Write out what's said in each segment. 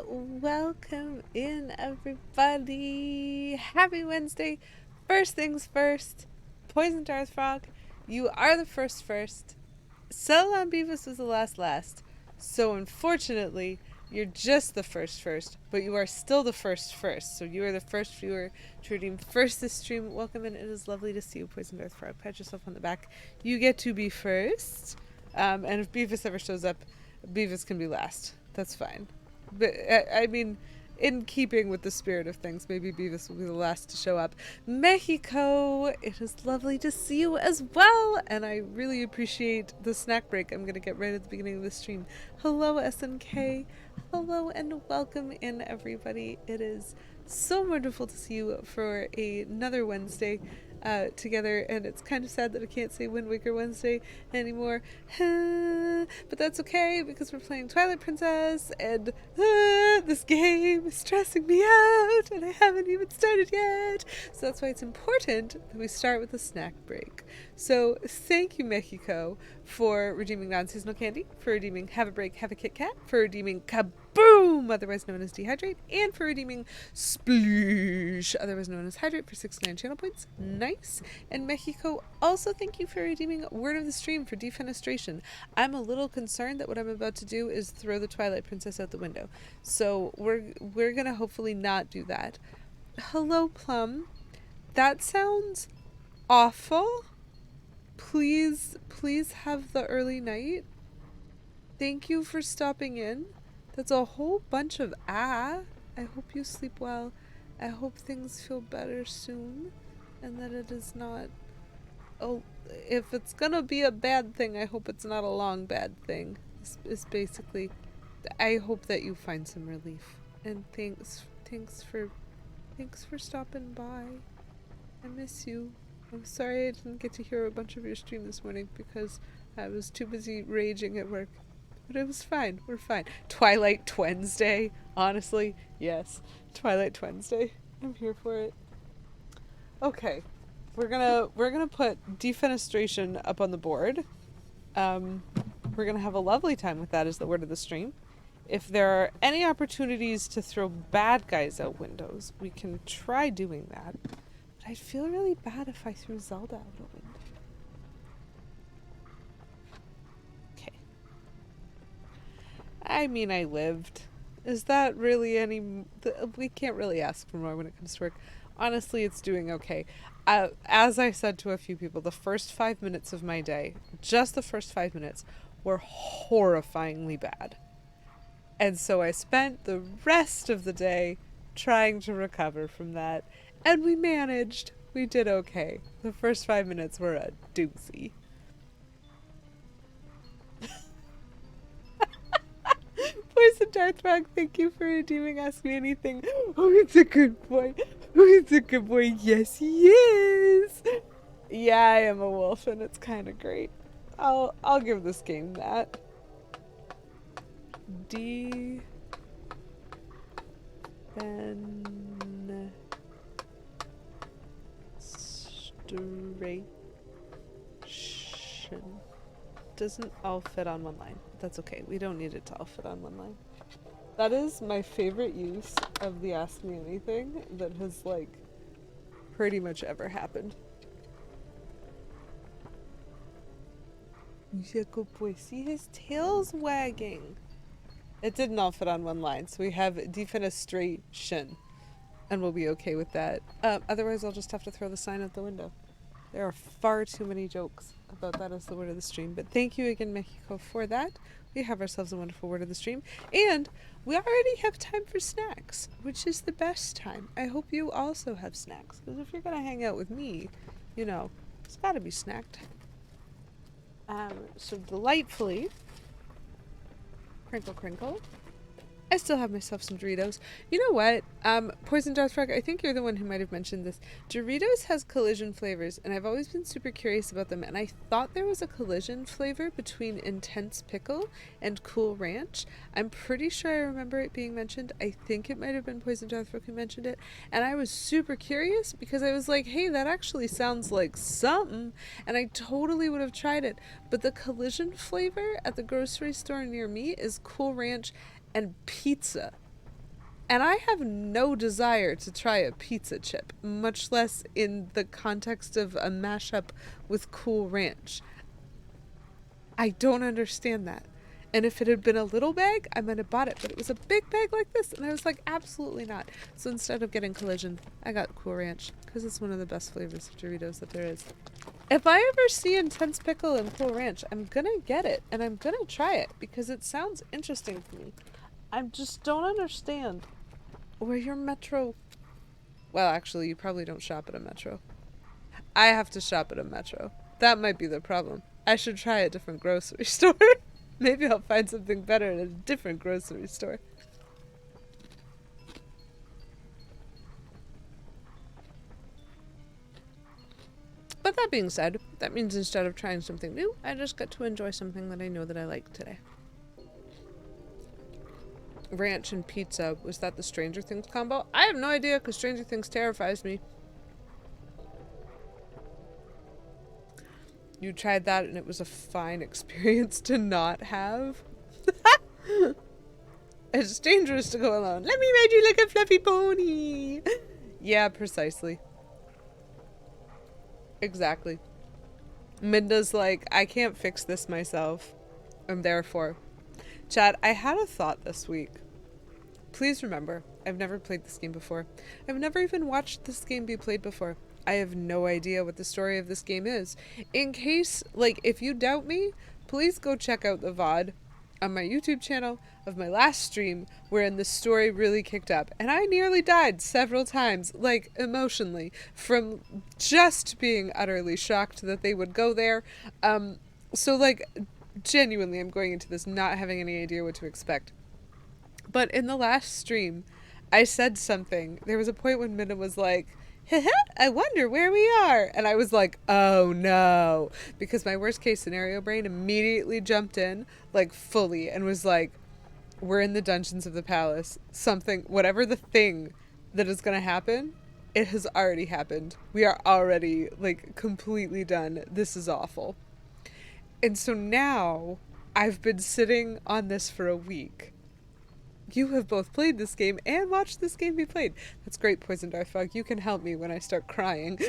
Welcome in, everybody. Happy Wednesday. First things first, Poison Darth Frog, you are the first. Celadon Beavis was the last. So unfortunately, you're just the first, but you are still the first. So you are the first viewer to redeem first this stream. Welcome in. It is lovely to see you, Poison Darth Frog. Pat yourself on the back. You get to be first. And if Beavis ever shows up, Beavis can be last. That's fine. But I mean, in keeping with the spirit of things, maybe Beavis will be the last to show up. Mexico, it is lovely to see you as well, and I really appreciate the snack break I'm going to get right at the beginning of the stream. Hello, SNK. Hello, and welcome in, everybody. It is so wonderful to see you for another Wednesday together, and it's kind of sad that I can't say Wind Waker Wednesday anymore, but that's okay because we're playing Twilight Princess, and this game is stressing me out, and I haven't even started yet, so that's why it's important that we start with a snack break. So thank you, Mexico, for redeeming non-seasonal candy, for redeeming Have a Break, Have a Kit Kat, for redeeming Kaboom, otherwise known as Dehydrate, and for redeeming Sploosh, otherwise known as Hydrate, for 69 channel points. Nice. And Mexico, also thank you for redeeming Word of the Stream for Defenestration. I'm a little concerned that what I'm about to do is throw the Twilight Princess out the window. So we're gonna hopefully not do that. Hello, Plum. That sounds awful. Please have the early night. Thank you for stopping in. That's a whole bunch of I hope you sleep well. I hope things feel better soon. And that it is not... Oh, if it's gonna be a bad thing, I hope it's not a long bad thing. It's basically... I hope that you find some relief. And thanks for stopping by. I miss you. I'm sorry I didn't get to hear a bunch of your stream this morning because I was too busy raging at work. But it was fine. We're fine. Twilight Wednesday. Honestly, yes. Twilight Wednesday. I'm here for it. Okay. We're gonna put defenestration up on the board. We're gonna have a lovely time with that as the word of the stream. If there are any opportunities to throw bad guys out windows, we can try doing that. But I'd feel really bad if I threw Zelda out a window. Okay. I mean, I lived. Is that really any... We can't really ask for more when it comes to work. Honestly, it's doing okay. As I said to a few people, the first 5 minutes of my day, just the first 5 minutes, were horrifyingly bad. And so I spent the rest of the day trying to recover from that. And we managed. We did okay. The first 5 minutes were a doozy. Poison Darth Frog, thank you for redeeming Ask Me Anything. Oh, it's a good boy. Oh, it's a good boy. Yes, he is. Yeah, I am a wolf, and it's kind of great. I'll give this game that. Defenestration. Doesn't all fit on one line. That's okay. We don't need it to all fit on one line. That is my favorite use of the Ask Me Anything that has, like, pretty much ever happened. Yeah, good boy. See, his tail's wagging. It didn't all fit on one line, so we have defenestration, and we'll be okay with that. Otherwise, I'll just have to throw the sign out the window. There are far too many jokes about that as the word of the stream, but thank you again, Mexico, for that. We have ourselves a wonderful word of the stream, and we already have time for snacks, which is the best time. I hope you also have snacks, because if you're going to hang out with me, you know, it's got to be snack time. So delightfully, crinkle crinkle, I still have myself some Doritos. You know what? Poison Darth Frog, I think you're the one who might have mentioned this. Doritos has collision flavors, and I've always been super curious about them, and I thought there was a collision flavor between Intense Pickle and Cool Ranch. I'm pretty sure I remember it being mentioned. I think it might have been Poison Darth Frog who mentioned it, and I was super curious because I was like, hey, that actually sounds like something, and I totally would have tried it. But the collision flavor at the grocery store near me is Cool Ranch and pizza. And I have no desire to try a pizza chip, much less in the context of a mashup with Cool Ranch. I don't understand that. And if it had been a little bag, I might have bought it. But it was a big bag like this, and I was like, absolutely not. So instead of getting Collision, I got Cool Ranch, because it's one of the best flavors of Doritos that there is. If I ever see Intense Pickle and Cool Ranch, I'm gonna get it, and I'm gonna try it, because it sounds interesting to me. I just don't understand where your Metro... Well, actually, you probably don't shop at a Metro. I have to shop at a Metro. That might be the problem. I should try a different grocery store. Maybe I'll find something better at a different grocery store. But that being said, that means instead of trying something new, I just get to enjoy something that I know that I like today. Ranch and pizza. Was that the Stranger Things combo? I have no idea, because Stranger Things terrifies me. You tried that and it was a fine experience to not have. It's dangerous to go alone. Let me ride you like a fluffy pony. Yeah, precisely. Exactly. Midna's like, I can't fix this myself. And therefore. Chat, I had a thought this week. Please remember, I've never played this game before. I've never even watched this game be played before. I have no idea what the story of this game is. In case, like, if you doubt me, please go check out the VOD on my YouTube channel of my last stream wherein the story really kicked up. And I nearly died several times, like, emotionally, from just being utterly shocked that they would go there. So, like, genuinely, I'm going into this not having any idea what to expect. But in the last stream, I said something. There was a point when Midna was like, I wonder where we are. And I was like, oh no. Because my worst case scenario brain immediately jumped in, like fully, and was like, we're in the dungeons of the palace. Something, whatever the thing that is going to happen, it has already happened. We are already, like, completely done. This is awful. And so now, I've been sitting on this for a week. You have both played this game and watched this game be played. That's great, Poison Darth Frog. You can help me when I start crying.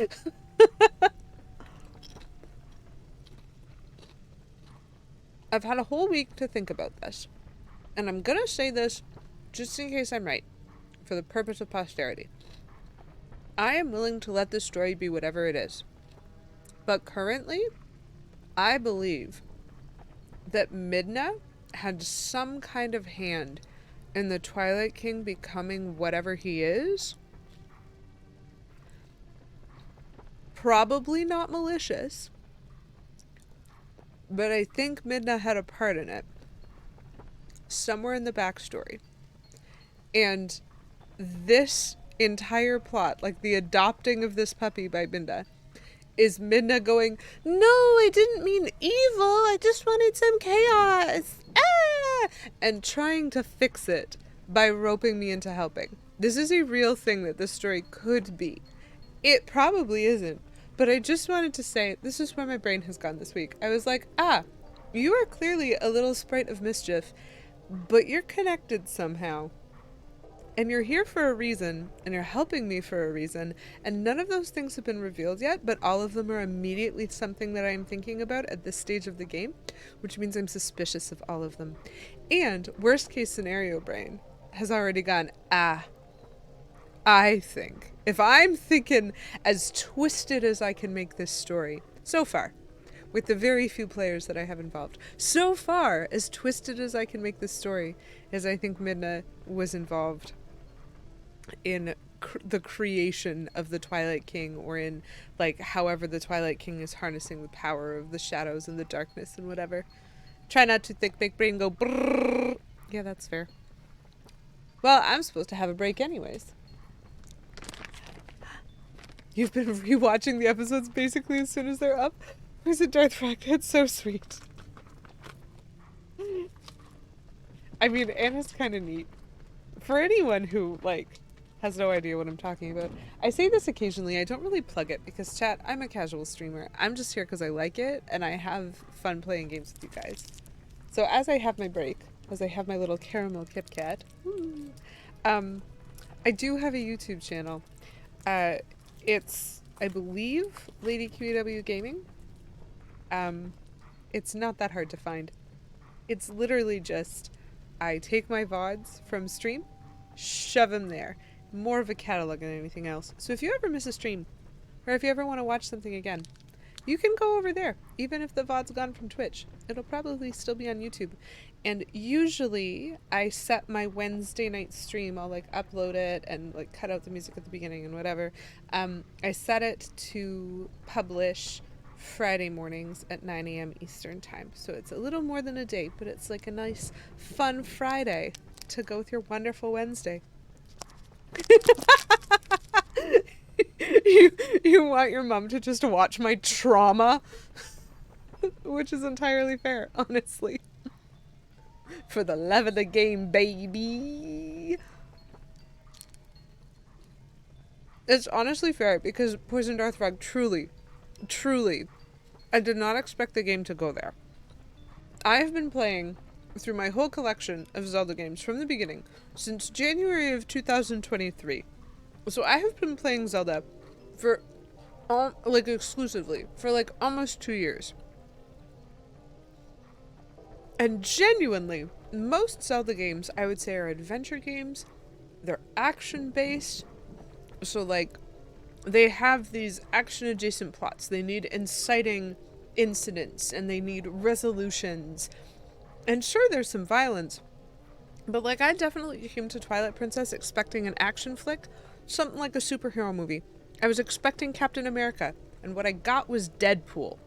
I've had a whole week to think about this. And I'm gonna say this just in case I'm right, for the purpose of posterity. I am willing to let this story be whatever it is. But currently, I believe that Midna had some kind of hand in the Twilight King becoming whatever he is. Probably not malicious, but I think Midna had a part in it. Somewhere in the backstory. And this entire plot, like the adopting of this puppy by Midna, is Midna going, no, I didn't mean evil, I just wanted some chaos. Ah! And trying to fix it by roping me into helping. This is a real thing that this story could be. It probably isn't, but I just wanted to say, this is where my brain has gone this week. I was like, you are clearly a little sprite of mischief, but you're connected somehow. And you're here for a reason, and you're helping me for a reason, and none of those things have been revealed yet, but all of them are immediately something that I'm thinking about at this stage of the game, which means I'm suspicious of all of them. And worst case scenario brain has already gone, I think, if I'm thinking as twisted as I can make this story, so far, with the very few players that I have involved, so far, as twisted as I can make this story, is I think Midna was involved in the creation of the Twilight King, or in, like, however the Twilight King is harnessing the power of the shadows and the darkness and whatever. Try not to think, make brain go brrrr. Yeah, that's fair. Well, I'm supposed to have a break anyways. You've been rewatching the episodes basically as soon as they're up? Where's the Darth Frog? That's so sweet. I mean, Anna's kind of neat. For anyone who, like, has no idea what I'm talking about, I say this occasionally. I don't really plug it because, chat, I'm a casual streamer. I'm just here because I like it and I have fun playing games with you guys. So as I have my break, as I have my little caramel Kit Kat, I do have a YouTube channel. Uh, it's, I believe, Lady QEW Gaming. Um, it's not that hard to find. It's literally just I take my VODs from stream, shove them there. More of a catalog than anything else. So if you ever miss a stream, or if you ever want to watch something again, you can go over there. Even if the VOD's gone from Twitch, it'll probably still be on YouTube. And usually I set my Wednesday night stream, I'll like upload it and like cut out the music at the beginning and whatever. I set it to publish Friday mornings at 9 a.m. Eastern time. So it's a little more than a day, but it's like a nice fun Friday to go with your wonderful Wednesday. you want your mom to just watch my trauma, which is entirely fair, honestly. For the love of the game, baby. It's honestly fair because Poison Darth Frog truly, I did not expect the game to go there. I have been playing through my whole collection of Zelda games from the beginning since January of 2023. So I have been playing Zelda for like exclusively for like almost 2 years. And genuinely, most Zelda games I would say are adventure games. They're action based. So like they have these action adjacent plots. They need inciting incidents and they need resolutions. And sure, there's some violence. But like I definitely came to Twilight Princess expecting an action flick, something like a superhero movie. I was expecting Captain America, and what I got was Deadpool.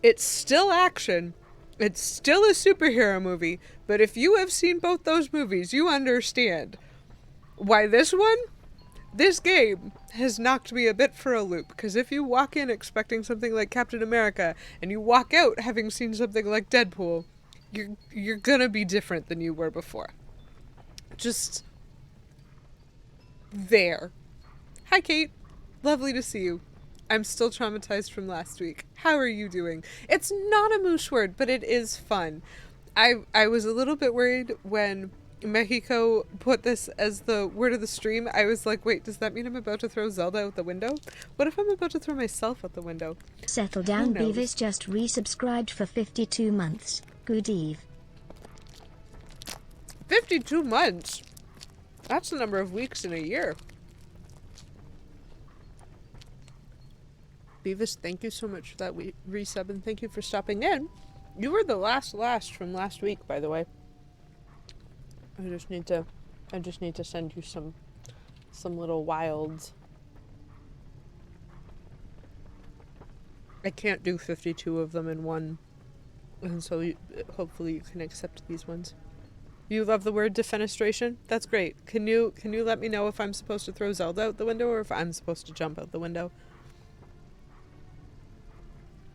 It's still action. It's still a superhero movie, but if you have seen both those movies, you understand why this game has knocked me a bit for a loop. Because if you walk in expecting something like Captain America, and you walk out having seen something like Deadpool, you're gonna be different than you were before. Just there. Hi, Kate. Lovely to see you. I'm still traumatized from last week. How are you doing? It's not a moosh word, but it is fun. I was a little bit worried when Mexico put this as the word of the stream. I was like, wait, does that mean I'm about to throw Zelda out the window? What if I'm about to throw myself out the window? Settle down, Beavis just resubscribed for 52 months. Good eve. 52 months? That's the number of weeks in a year. Beavis, thank you so much for that resub, and thank you for stopping in. You were the last from last week, by the way. I just need to send you some little wilds. I can't do 52 of them in one, and so hopefully you can accept these ones. You love the word defenestration? That's great. Can you let me know if I'm supposed to throw Zelda out the window or if I'm supposed to jump out the window?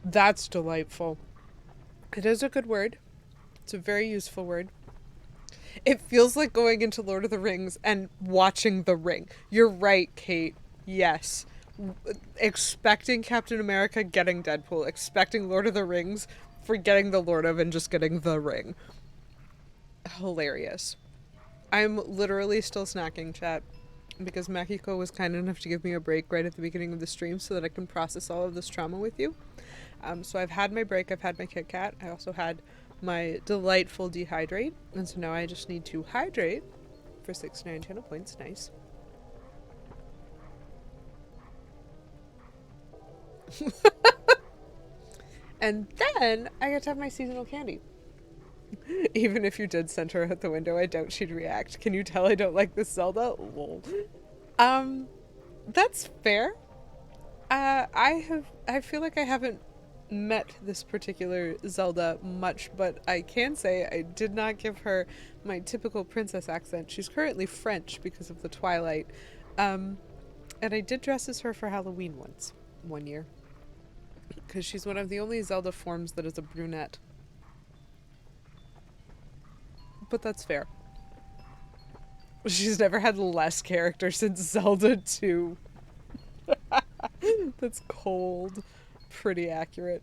That's delightful. It is a good word. It's a very useful word. It feels like going into Lord of the Rings and watching The Ring. You're right, Kate. Yes. Expecting Captain America, getting Deadpool. Expecting Lord of the Rings, forgetting the Lord of and just getting The Ring. Hilarious. I'm literally still snacking, chat, because Mexico was kind enough to give me a break right at the beginning of the stream so that I can process all of this trauma with you. So I've had my break, I've had my Kit Kat, I also had my delightful dehydrate, and so now I just need to hydrate for 69 channel points. Nice. And then I get to have my seasonal candy. Even if you did send her out the window, I doubt she'd react. Can you tell I don't like this Zelda? Lol. That's fair. I feel like I haven't met this particular Zelda much, but I can say I did not give her my typical princess accent. She's currently French because of the Twilight. And I did dress as her for Halloween one year. Because she's one of the only Zelda forms that is a brunette. But that's fair. She's never had less character since Zelda 2. That's cold. Pretty accurate.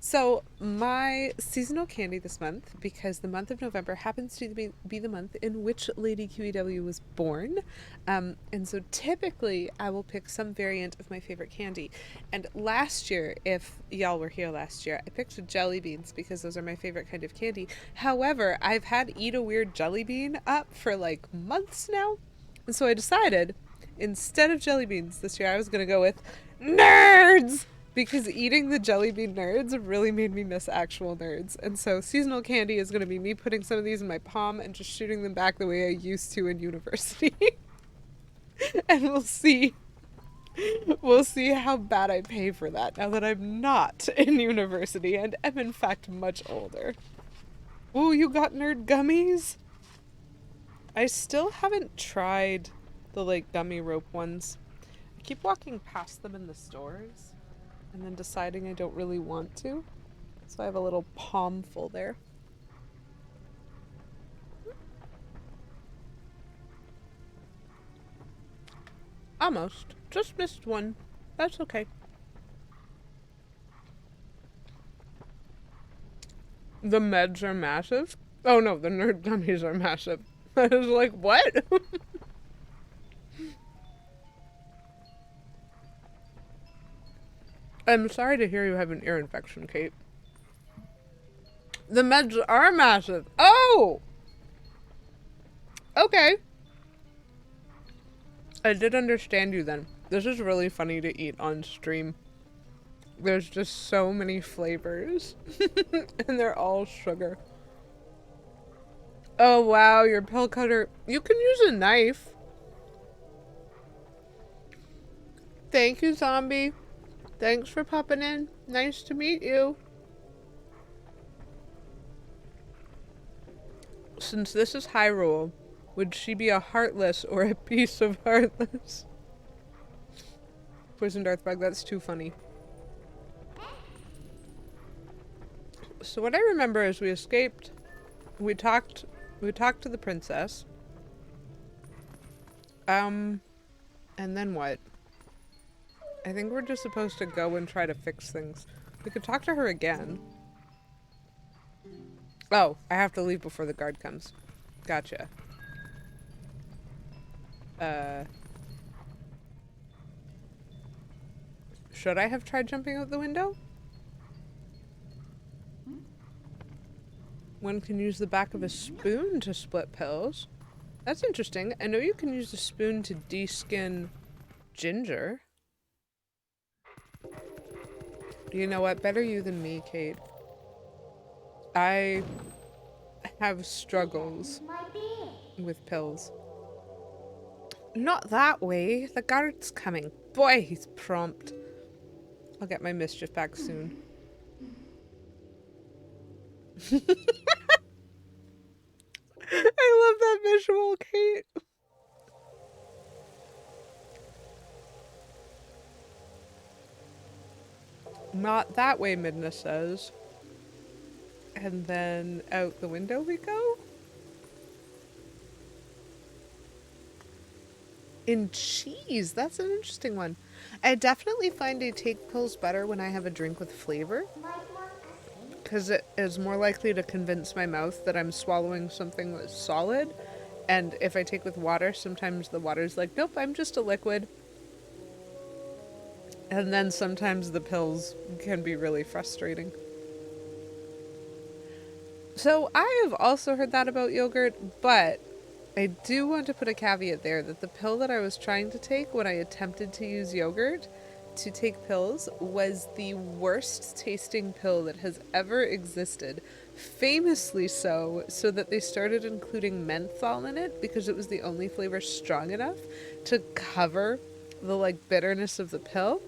So, my seasonal candy this month, because the month of November happens to be the month in which Lady QEW was born. And so, typically, I will pick some variant of my favorite candy. And last year, if y'all were here last year, I picked jelly beans because those are my favorite kind of candy. However, I've had Eat a Weird jelly bean up for like months now. And so, I decided instead of jelly beans this year, I was going to go with nerds! Because eating the jelly bean nerds really made me miss actual nerds. And so seasonal candy is going to be me putting some of these in my palm and just shooting them back the way I used to in university. And we'll see. We'll see how bad I pay for that now that I'm not in university and am in fact much older. Ooh, you got nerd gummies? I still haven't tried the like gummy rope ones. I keep walking past them in the stores and then deciding I don't really want to. So I have a little palm full there. Almost. Just missed one. That's okay. The meds are massive. Oh no, the nerd gummies are massive. I was like, what? I'm sorry to hear you have an ear infection, Kate. The meds are massive. Oh! Okay. I did understand you then. This is really funny to eat on stream. There's just so many flavors. And they're all sugar. Oh wow, your pill cutter. You can use a knife. Thank you, zombie. Thanks for popping in. Nice to meet you. Since this is Hyrule, would she be a heartless or a piece of heartless? Poison Darthbug, that's too funny. So what I remember is we escaped. We talked to the princess. And then what? I think we're just supposed to go and try to fix things. We could talk to her again. Oh, I have to leave before the guard comes. Gotcha. Should I have tried jumping out the window? One can use the back of a spoon to split pills. That's interesting. I know you can use a spoon to de-skin ginger. You know what? Better you than me, Kate. I have struggles with pills. Not that way. The guard's coming. Boy, he's prompt. I'll get my mischief back soon. I love that visual, Kate. Not that way, Midna says. And then out the window we go? In cheese, that's an interesting one. I definitely find I take pills better when I have a drink with flavor. Because it is more likely to convince my mouth that I'm swallowing something that's solid. And if I take with water, sometimes the water's like, nope, I'm just a liquid. And then sometimes the pills can be really frustrating. So I have also heard that about yogurt, but I do want to put a caveat there that the pill that I was trying to take when I attempted to use yogurt to take pills was the worst tasting pill that has ever existed. Famously so that they started including menthol in it because it was the only flavor strong enough to cover the like bitterness of the pill.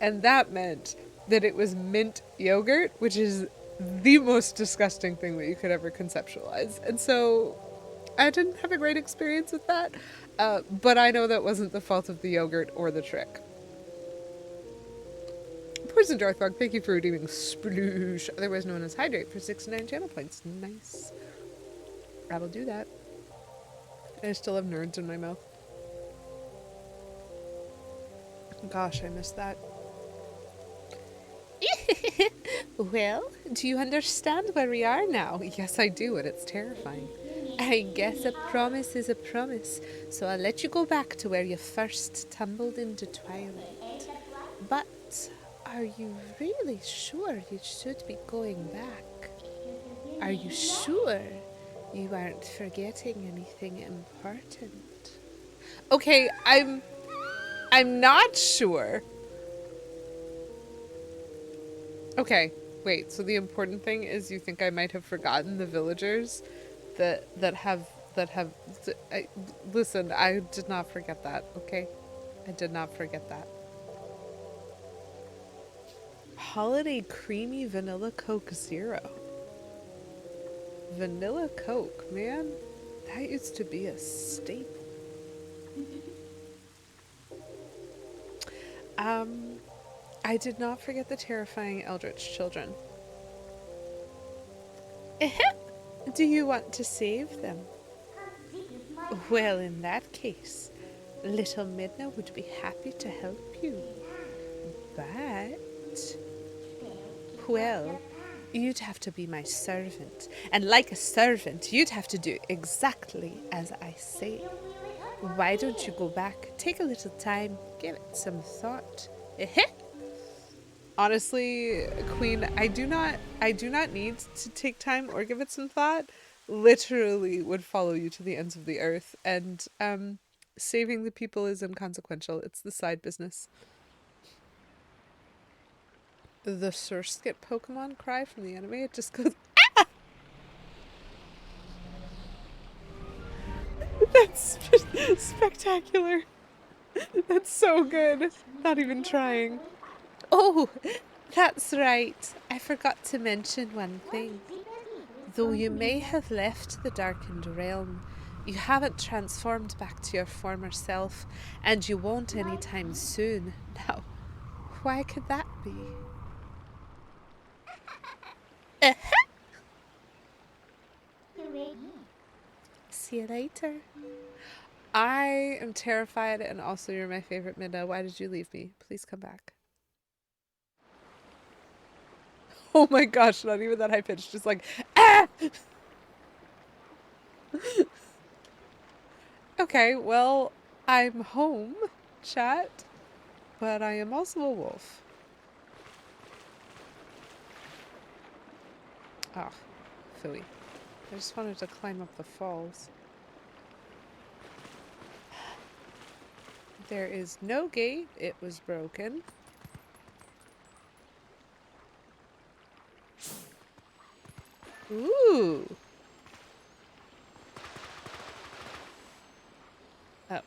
And that meant that it was mint yogurt, which is the most disgusting thing that you could ever conceptualize. And so I didn't have a great experience with that, but I know that wasn't the fault of the yogurt or the trick. Poison Darthbog, thank you for redeeming Sploosh, otherwise known as Hydrate, for 69 channel points. Nice. I will do that. I still have nerds in my mouth. Gosh, I missed that. Well, do you understand where we are now? Yes, I do, and it's terrifying. I guess a promise is a promise, so I'll let you go back to where you first tumbled into Twilight. But are you really sure you should be going back? Are you sure you aren't forgetting anything important? Okay, I'm not sure. Okay, wait. So the important thing is you think I might have forgotten the villagers that have listen, I did not forget that, okay? I did not forget that. Holiday creamy vanilla Coke Zero. Vanilla Coke, man. That used to be a staple. Um, I did not forget the terrifying eldritch children. Do you want to save them? Well, in that case, little Midna would be happy to help you. But, well, you'd have to be my servant. And like a servant, you'd have to do exactly as I say. Why don't you go back, take a little time, give it some thought? Honestly, Queen, I do not need to take time or give it some thought. Literally would follow you to the ends of the earth, and saving the people is inconsequential. It's the side business. The Surskit Pokemon cry from the anime, it just goes ah! That's spectacular. That's so good. Not even trying. Oh, that's right. I forgot to mention one thing. Though you may have left the darkened realm, you haven't transformed back to your former self, and you won't anytime soon. Now, why could that be? See you later. I am terrified, and also you're my favorite, Midna. Why did you leave me? Please come back. Oh my gosh, not even that high pitched, just like, ah! Okay, well, I'm home, chat, but I am also a wolf. Ah, phooey. I just wanted to climb up the falls. There is no gate. It was broken. Ooh. Oh.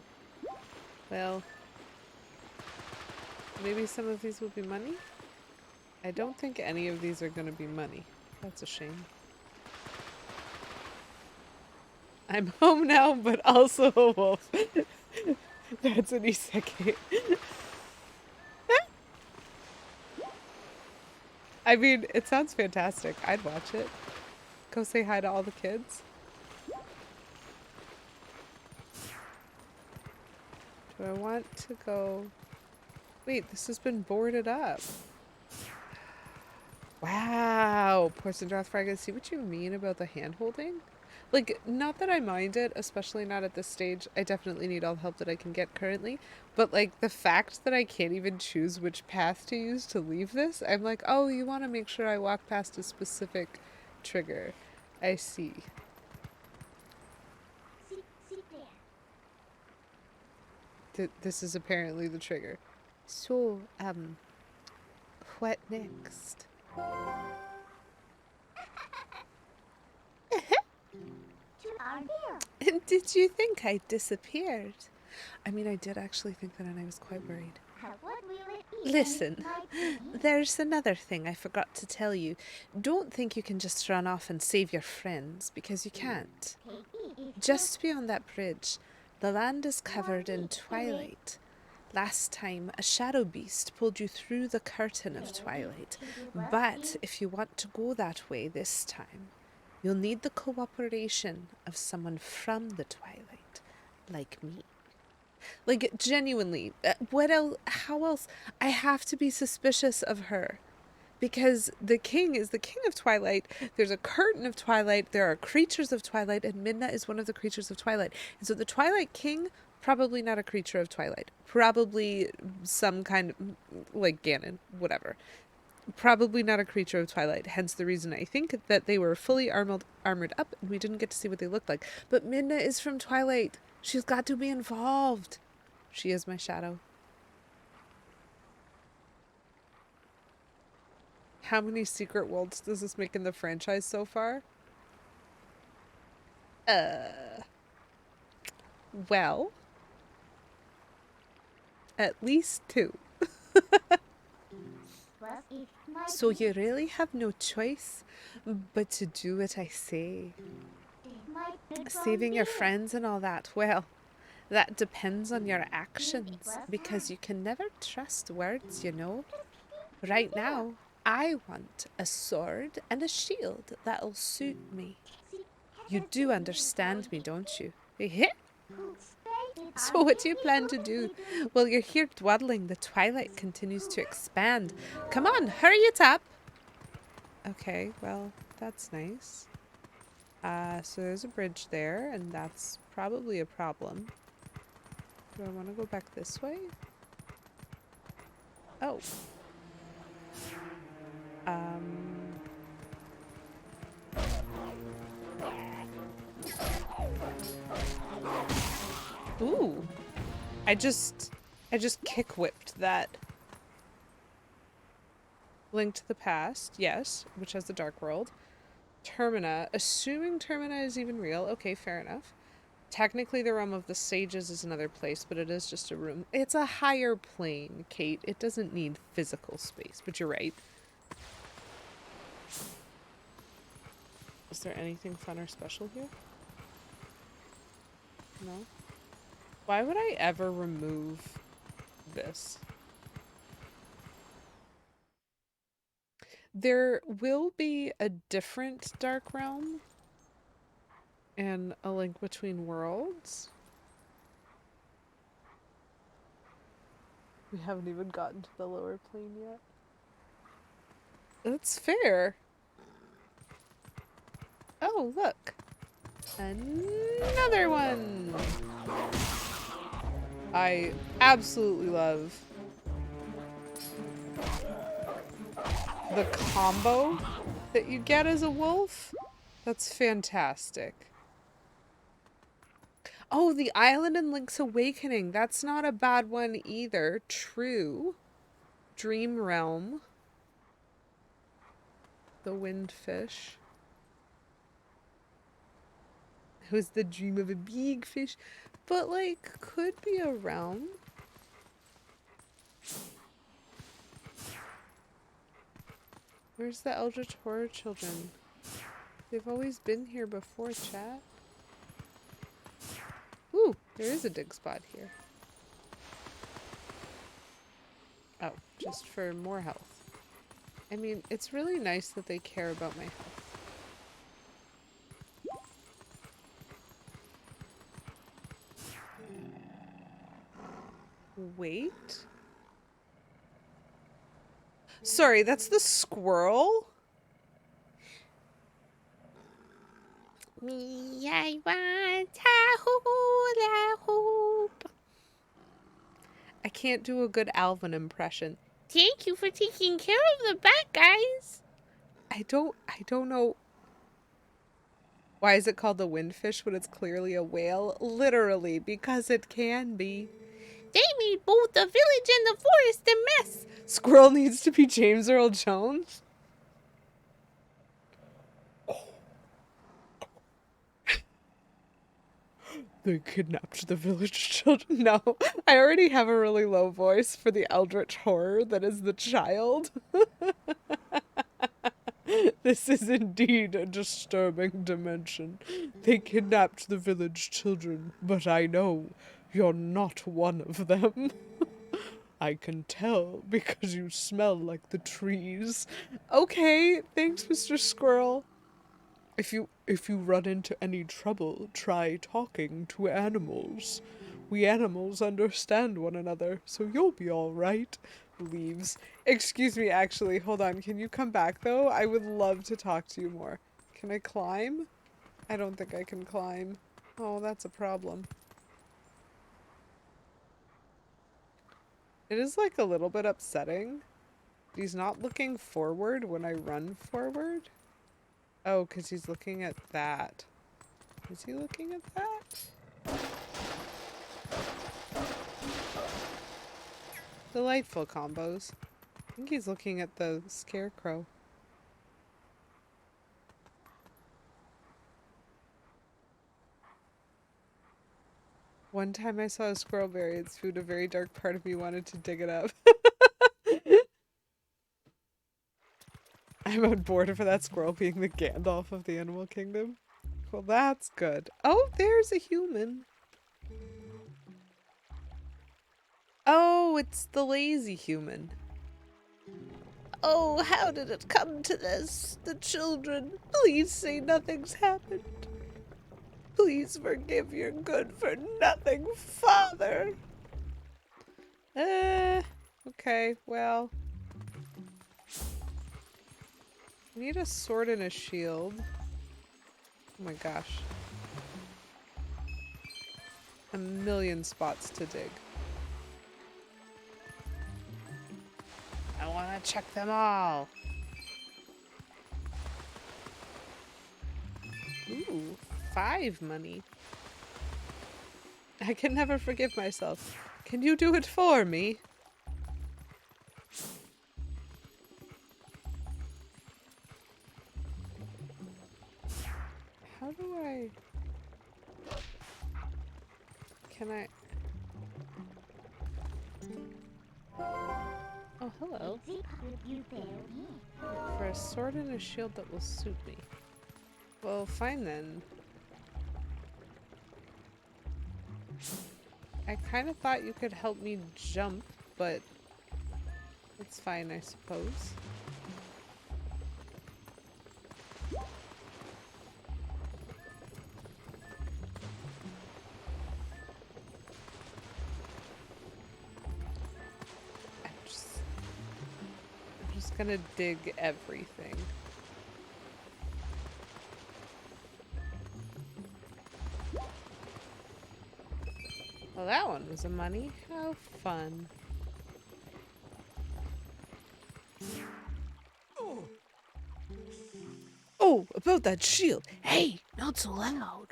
Well. Maybe some of these will be money? I don't think any of these are going to be money. That's a shame. I'm home now, but also a wolf. That's an isekai. I mean, it sounds fantastic. I'd watch it. Go say hi to all the kids. Do I want to go... Wait, this has been boarded up. Wow. Poison Drothfrag, I see what you mean about the hand-holding. Like, not that I mind it, especially not at this stage. I definitely need all the help that I can get currently. But, like, the fact that I can't even choose which path to use to leave this, I'm like, oh, you want to make sure I walk past a specific trigger. I see. This is apparently the trigger. So, what next? Did you think I disappeared? I mean, I did actually think that, and I was quite worried. Listen, there's another thing I forgot to tell you. Don't think you can just run off and save your friends, because you can't. Just beyond that bridge, the land is covered in twilight. Last time, a shadow beast pulled you through the curtain of twilight, but if you want to go that way this time, you'll need the cooperation of someone from the twilight, like me. Like, genuinely, what else? How else? I have to be suspicious of her. Because the king is the king of Twilight. There's a curtain of Twilight. There are creatures of Twilight, and Midna is one of the creatures of Twilight. And so the Twilight King, probably not a creature of Twilight. Probably some kind of, like Ganon, whatever. Probably not a creature of Twilight. Hence the reason I think that they were fully armored up, and we didn't get to see what they looked like. But Midna is from Twilight. She's got to be involved. She is my shadow. How many secret worlds does this make in the franchise so far? Well, at least 2. So you really have no choice but to do what I say. Saving your friends and all that, well, that depends on your actions, because you can never trust words, you know. Right now, I want a sword and a shield that'll suit me. You do understand me, don't you? So what do you plan to do? Well, you're here dawdling. The Twilight continues to expand. Come on, hurry it up. Okay, well, that's nice. So there's a bridge there, and that's probably a problem. Do I want to go back this way? Oh. Ooh. I just kick whipped that. Link to the Past, yes, which has the Dark World. Termina, assuming Termina is even real. Okay, fair enough. Technically, the Realm of the Sages is another place, but it is just a room. It's a higher plane, Kate. It doesn't need physical space, but you're right. Is there anything fun or special here? No? Why would I ever remove this? There will be a different Dark Realm and a Link Between Worlds. We haven't even gotten to the lower plane yet. That's fair. Oh, look. Another one! I absolutely love the combo that you get as a wolf. That's fantastic. Oh, the island in Link's Awakening. That's not a bad one either. True. Dream Realm. The Windfish. It was the dream of a big fish. But, like, could be a realm. Where's the Eldritch Horror children? They've always been here before, chat. Ooh, there is a dig spot here. Oh, just for more health. I mean, it's really nice that they care about my health. Wait. Sorry, that's the squirrel? Me, I want a hula hoop. I can't do a good Alvin impression. Thank you for taking care of the bad guys. I don't know. Why is it called the Windfish when it's clearly a whale? Literally, because it can be. They made both the village and the forest a mess. Squirrel needs to be James Earl Jones. They kidnapped the village children. No, I already have a really low voice for the eldritch horror that is the child. This is indeed a disturbing dimension. They kidnapped the village children, but I know you're not one of them. I can tell because you smell like the trees. Okay, thanks, Mr. Squirrel. If you run into any trouble, try talking to animals. We animals understand one another, so you'll be all right. Leaves. Excuse me, actually, hold on. Can you come back, though? I would love to talk to you more. Can I climb? I don't think I can climb. Oh, that's a problem. It is, like, a little bit upsetting. He's not looking forward when I run forward. Oh, because he's looking at that. Is he looking at that? Delightful combos. I think he's looking at the scarecrow. One time I saw a squirrel bury its food, a very dark part of me wanted to dig it up. I'm on board for that squirrel being the Gandalf of the animal kingdom. Well, that's good. Oh, there's a human. Oh, it's the lazy human. Oh, how did it come to this? The children, please say nothing's happened. Please forgive your good-for-nothing father. Okay, well. I need a sword and a shield. Oh my gosh. A million spots to dig. I want to check them all. Ooh, 5 money. I can never forgive myself. Can you do it for me? How do I... Can I... Oh, hello. For a sword and a shield that will suit me. Well, fine then. I kind of thought you could help me jump, but it's fine, I suppose. I'm just gonna dig everything. Well, that one was a money. How fun. Oh, about that shield. Hey, not so loud.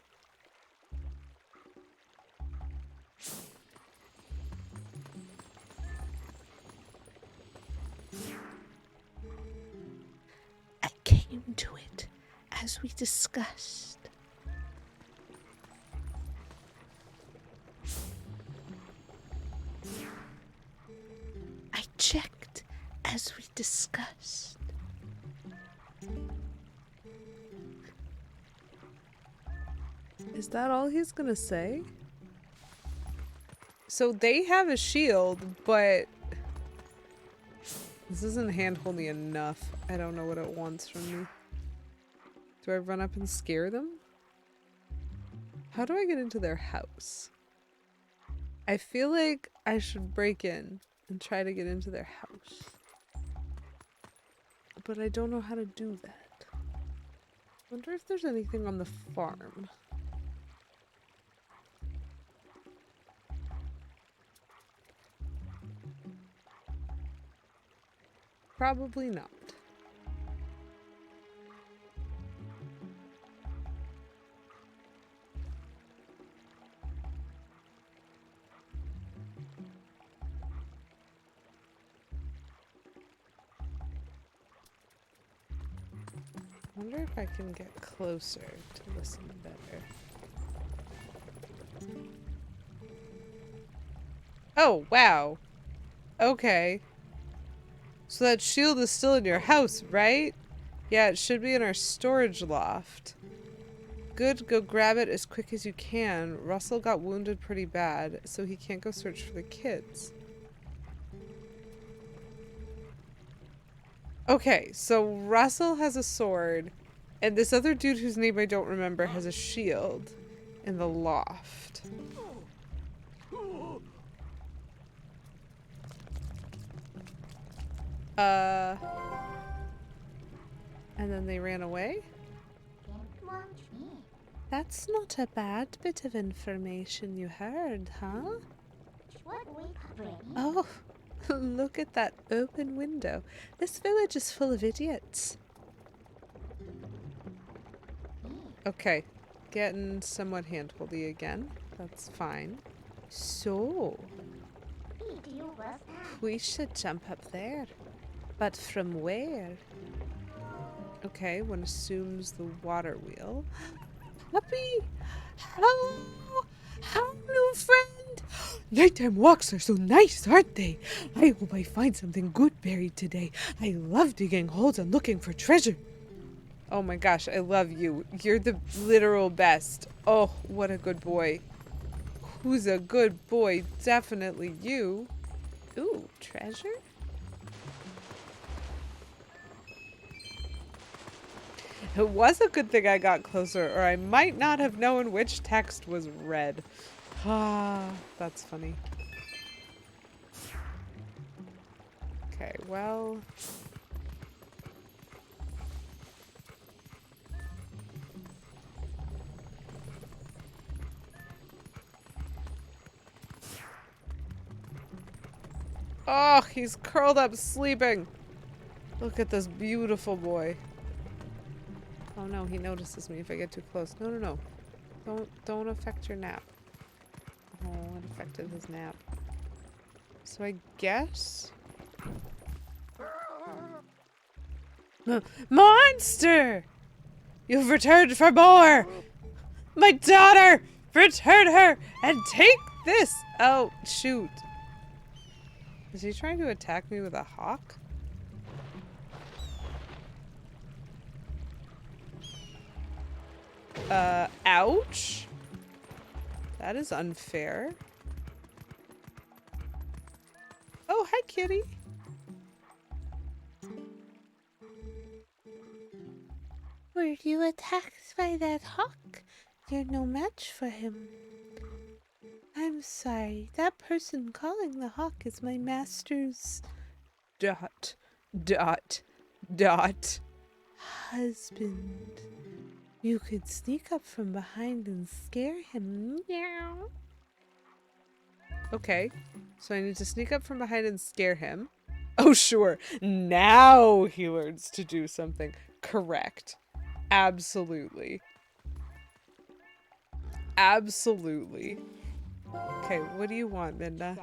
I came to it, as we discussed. I checked, as we discussed. Is that all he's gonna say? So they have a shield, but this isn't hand-holdy enough. I don't know what it wants from me. Do I run up and scare them? How do I get into their house? I feel like I should break in and try to get into their house. But I don't know how to do that. Wonder if there's anything on the farm. Probably not. I wonder if I can get closer to listen better. Oh, wow. Okay. So that shield is still in your house, right? Yeah, it should be in our storage loft. Good, go grab it as quick as you can. Russell got wounded pretty bad, so he can't go search for the kids. Okay, so Russell has a sword, and this other dude whose name I don't remember has a shield in the loft. And then they ran away? That's not a bad bit of information you heard, huh? Oh, look at that open window. This village is full of idiots. Okay, getting somewhat handholdy again. That's fine. So, we should jump up there. But from where? Okay, one assumes the water wheel. Puppy! Hello! Hello, friend! Nighttime walks are so nice, aren't they? I hope I find something good buried today. I love digging holes and looking for treasure. Oh my gosh, I love you. You're the literal best. Oh, what a good boy. Who's a good boy? Definitely you. Ooh, treasure? It was a good thing I got closer, or I might not have known which text was red. Ah, that's funny. Okay, well... Oh, he's curled up sleeping. Look at this beautiful boy. Oh no, he notices me if I get too close. No, no, no. Don't affect your nap. Oh, it affected his nap. So I guess... Monster! You've returned for more! My daughter! Return her and take this! Oh, shoot. Is he trying to attack me with a hawk? Ouch. That is unfair. Oh, hi, kitty. Were you attacked by that hawk? You're no match for him. I'm sorry. That person calling the hawk is my master's... husband. You could sneak up from behind and scare him. Meow. Okay, so I need to sneak up from behind and scare him. Oh, sure. Now he learns to do something. Correct. Absolutely. Absolutely. Okay, what do you want, Midna?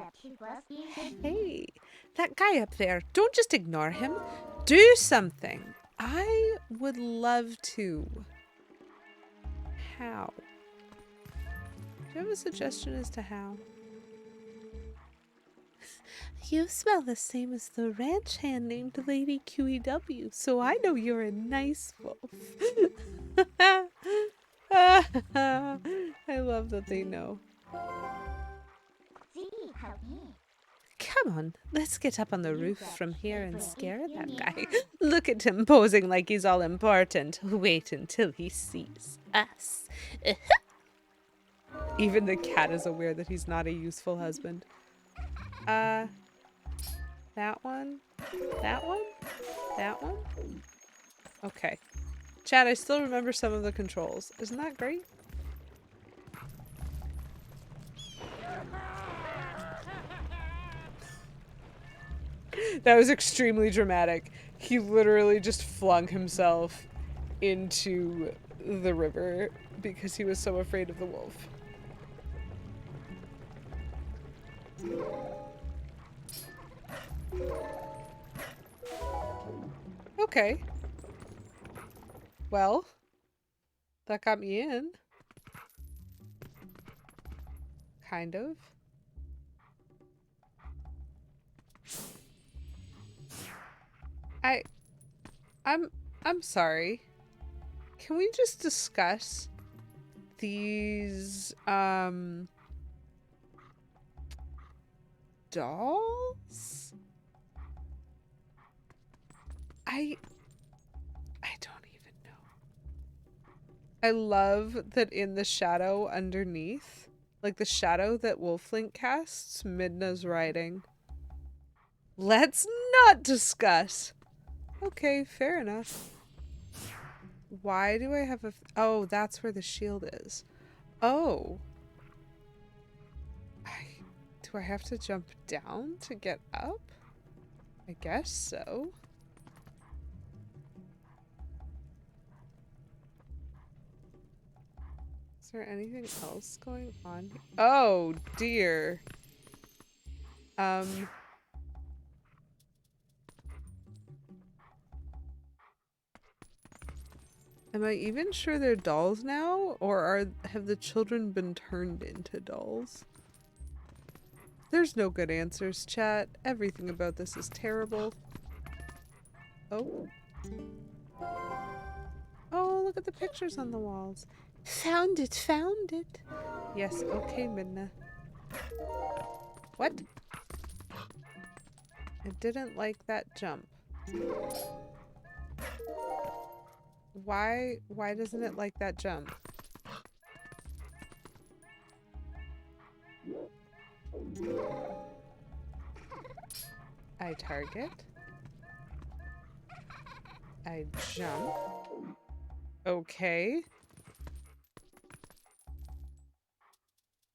Hey, that guy up there. Don't just ignore him. Do something. I would love to. How? Do you have a suggestion as to how? You smell the same as the ranch hand named Lady QEW, so I know you're a nice wolf. I love that they know. Come on, let's get up on the roof from here and scare that guy. Look at him posing like he's all important. Wait until he sees us. Even the cat is aware that he's not a useful husband. That one? That one? That one? Okay. Chad, I still remember some of the controls. Isn't that great? That was extremely dramatic. He literally just flung himself into the river because he was so afraid of the wolf. Okay. Well, that got me in. Kind of. I'm sorry. Can we just discuss these dolls? I don't even know. I love that in the shadow underneath Like the shadow that Wolflink casts, Midna's riding. Let's not discuss. Okay, fair enough. Why do I have a... Oh, that's where the shield is. Oh. Do I have to jump down to get up? I guess so. Is there anything else going on? Oh, dear. Am I even sure they're dolls now? Or have the children been turned into dolls? There's no good answers, chat. Everything about this is terrible. Oh. Oh, look at the pictures on the walls. Found it, found it. Yes, okay, Midna. What? I didn't like that jump. Why doesn't it like that jump? I target. I jump. Okay.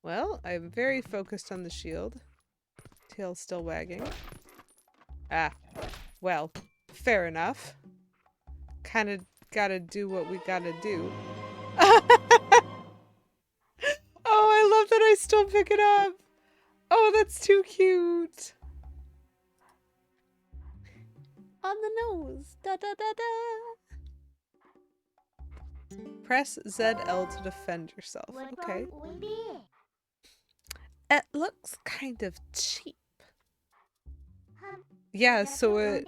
Well, I'm very focused on the shield. Tail still wagging. Ah. Well, fair enough. Kinda gotta do what we gotta do. Oh, I love that I still pick it up. Oh, that's too cute. On the nose. Da da da da. Press ZL to defend yourself. Okay. It looks kind of cheap. Yeah, so it,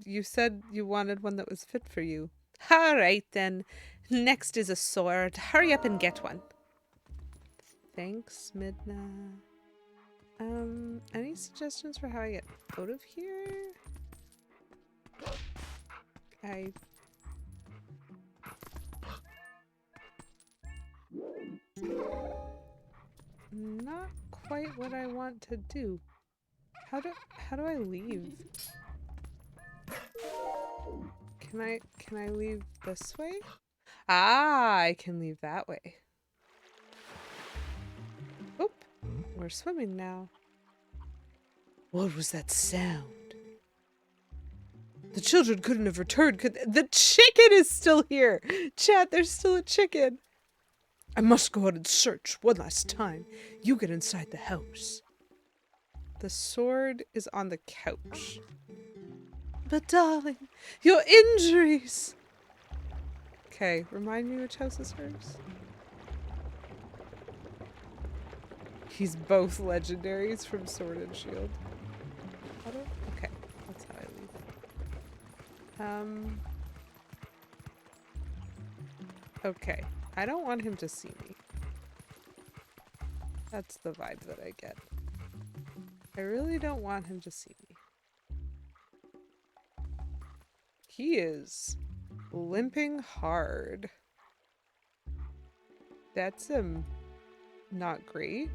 you said you wanted one that was fit for you. Alright then. Next is a sword. Hurry up and get one. Thanks, Midna. Any suggestions for how I get out of here? Not quite what I want to do. How do I leave? Can I leave this way? Ah, I can leave that way. Oop, we're swimming now. What was that sound? The children couldn't have returned. The chicken is still here. Chat, there's still a chicken. I must go out and search one last time. You get inside the house. The sword is on the couch. But darling, your injuries! Okay, remind me which house is hers? He's both legendaries from Sword and Shield. Okay, that's how I leave. Okay, I don't want him to see me. That's the vibe that I get. I really don't want him to see me. He is limping hard. That's not great.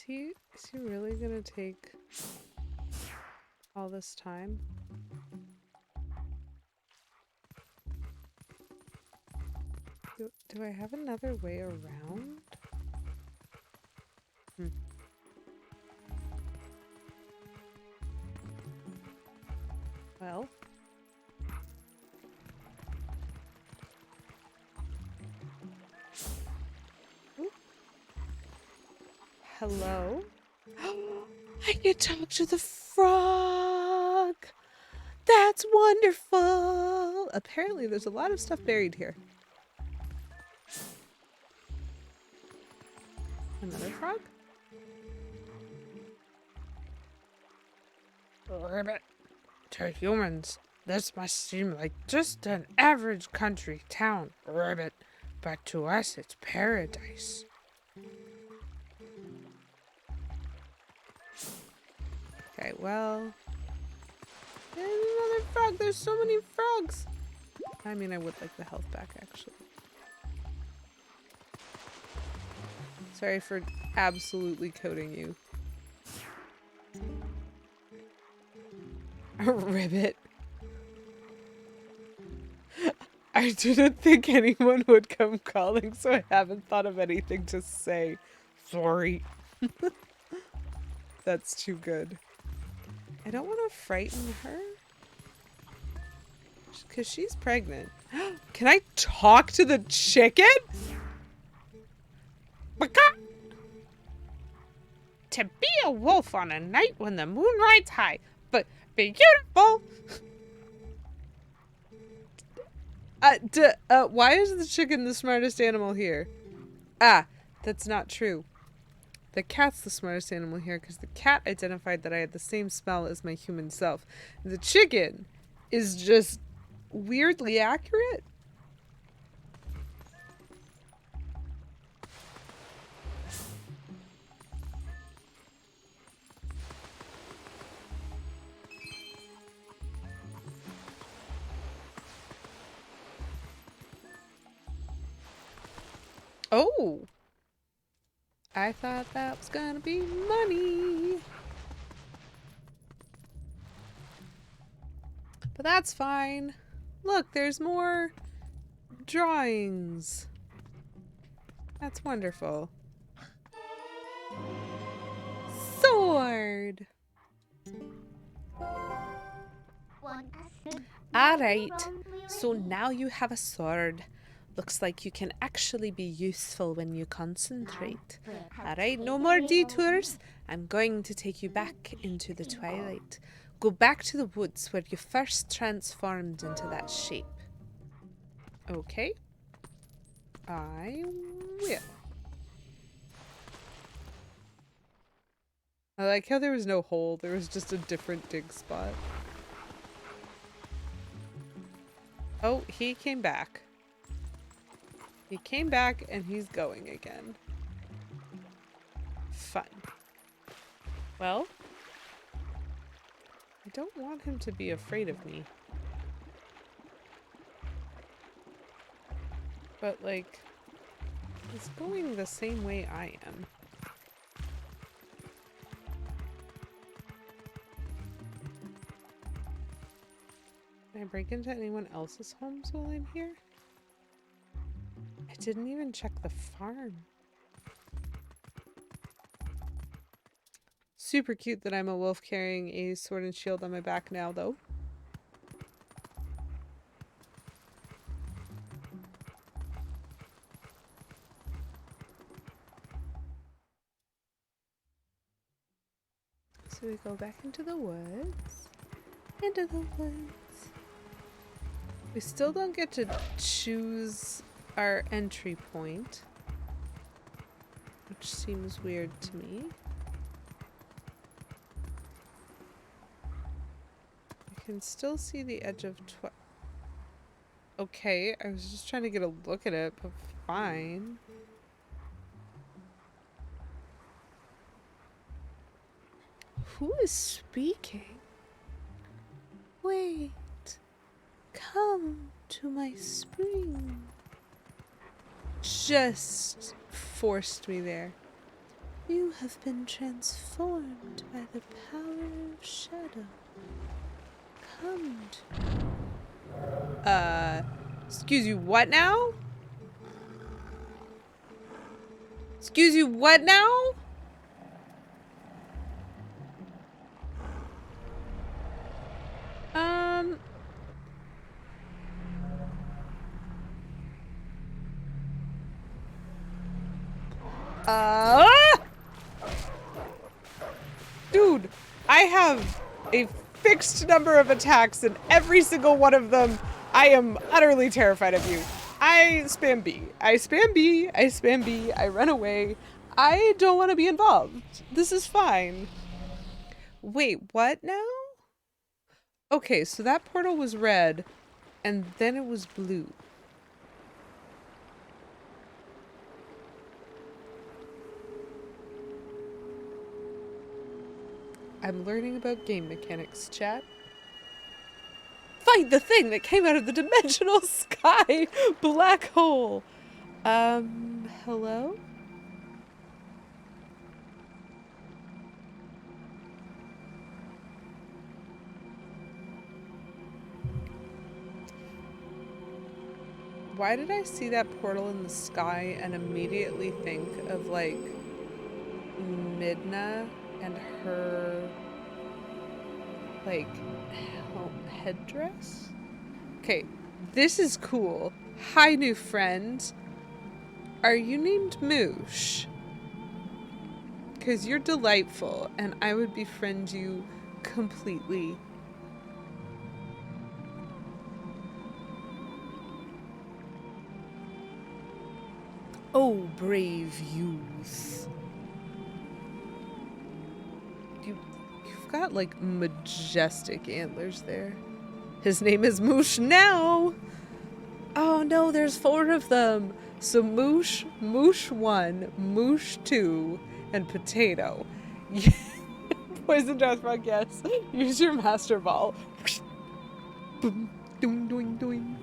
Is he really gonna take all this time? Do I have another way around? Well. Ooh. Hello? I can talk to the frog! That's wonderful! Apparently there's a lot of stuff buried here. Another frog? Ribbit. To humans, this must seem like just an average country town, Ribbit. But to us, it's paradise. Okay, well. There's another frog. There's so many frogs. I mean, I would like the health back, actually. Sorry for absolutely coating you. A ribbit. I didn't think anyone would come calling, so I haven't thought of anything to say. Sorry. That's too good. I don't want to frighten her. Because she's pregnant. Can I talk to the chicken? To be a wolf on a night when the moon rides high, but beautiful. Why is the chicken the smartest animal here? Ah, that's not true. The cat's the smartest animal here because the cat identified that I had the same smell as my human self. The chicken is just weirdly accurate. Oh! I thought that was gonna be money. But that's fine. Look, there's more drawings. That's wonderful. Sword! Alright, so now you have a sword. Looks like you can actually be useful when you concentrate. Alright, no more detours. I'm going to take you back into the Twilight. Go back to the woods where you first transformed into that shape. Okay. I will. I like how there was no hole. There was just a different dig spot. Oh, he came back. He came back and he's going again. Fun. Well, I don't want him to be afraid of me. But, like, he's going the same way I am. Can I break into anyone else's homes while I'm here? I didn't even check the farm. Super cute that I'm a wolf carrying a sword and shield on my back now, though. So we go back into the woods. Into the woods. We still don't get to choose our entry point, which seems weird to me. I can still see the edge of Okay, I was just trying to get a look at it, but fine. Who is speaking? Wait. Come to my spring. Just forced me there. You have been transformed by the power of shadow. Come to... excuse you, what now? Excuse you, what now? Dude, I have a fixed number of attacks and every single one of them, I am utterly terrified of you. I spam B. I spam B. I spam B. I run away. I don't want to be involved. This is fine. Wait, what now? Okay, so that portal was red and then it was blue. I'm learning about game mechanics, chat. Find the thing that came out of the dimensional sky! Black hole! Hello? Why did I see that portal in the sky and immediately think of, like, Midna and her, like, headdress? Okay, this is cool. Hi, new friend. Are you named Moosh? Because you're delightful, and I would befriend you completely. Oh, brave youth. You've got, like, majestic antlers there. His name is Moosh now! Oh no, there's 4 of them! So Moosh, Moosh 1, Moosh 2, and Potato. Poison Death Frog, yes. Use your Master Ball. Boom, doing, doing, doing.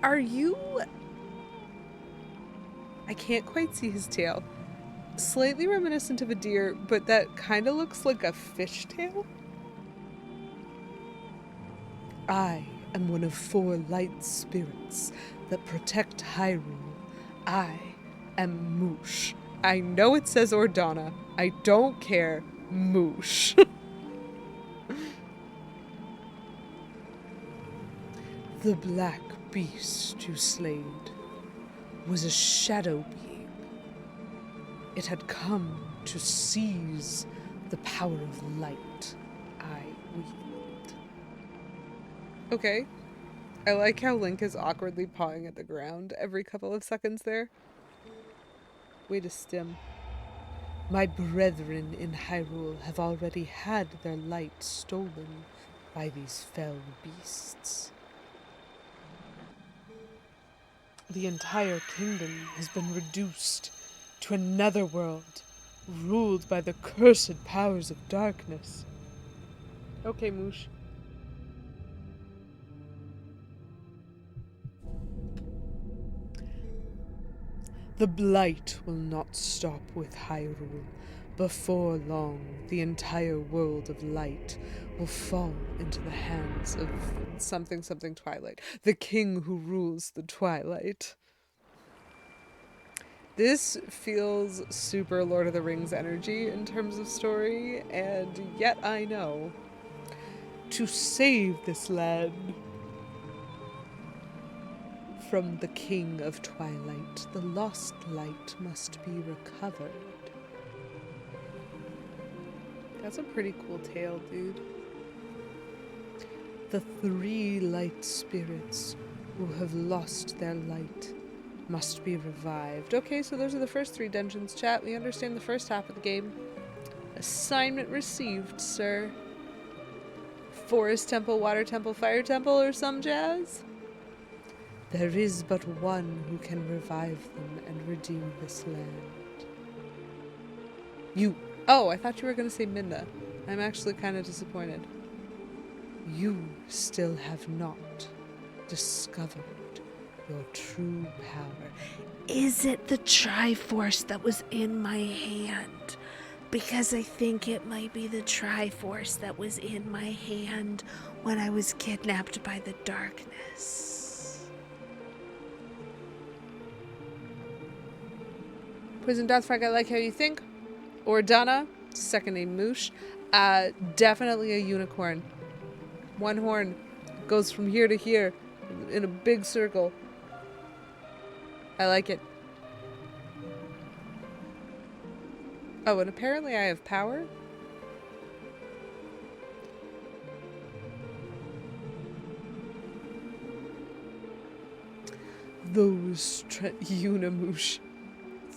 Are you... I can't quite see his tail. Slightly reminiscent of a deer, but that kind of looks like a fishtail. I am one of 4 light spirits that protect Hyrule. I am Moosh. I know it says Ordana. I don't care. Moosh. The black beast you slayed was a shadow being. It had come to seize the power of light I wield. Okay. I like how Link is awkwardly pawing at the ground every couple of seconds there. Way to stim. My brethren in Hyrule have already had their light stolen by these fell beasts. The entire kingdom has been reduced to another world, ruled by the cursed powers of darkness. Okay, Moosh. The blight will not stop with Hyrule. Before long, the entire world of light will fall into the hands of something something Twilight, the king who rules the Twilight. This feels super Lord of the Rings energy in terms of story, and yet I know. To save this land from the king of Twilight, the lost light must be recovered. That's a pretty cool tale, dude. The 3 light spirits who have lost their light must be revived. Okay, so those are the first 3 dungeons, chat. We understand the first half of the game. Assignment received, sir. Forest Temple, Water Temple, Fire Temple, or some jazz? There is but one who can revive them and redeem this land. You. Oh, I thought you were going to say Midna. I'm actually kind of disappointed. You still have not discovered your true power. Is it the Triforce that was in my hand? Because I think it might be the Triforce that was in my hand when I was kidnapped by the darkness. Poison Deathfrag, I like how you think. Ordana, second name Moosh. Definitely a unicorn. 1 horn goes from here to here in a big circle. I like it. Oh, and apparently I have power? Those Unimoosh.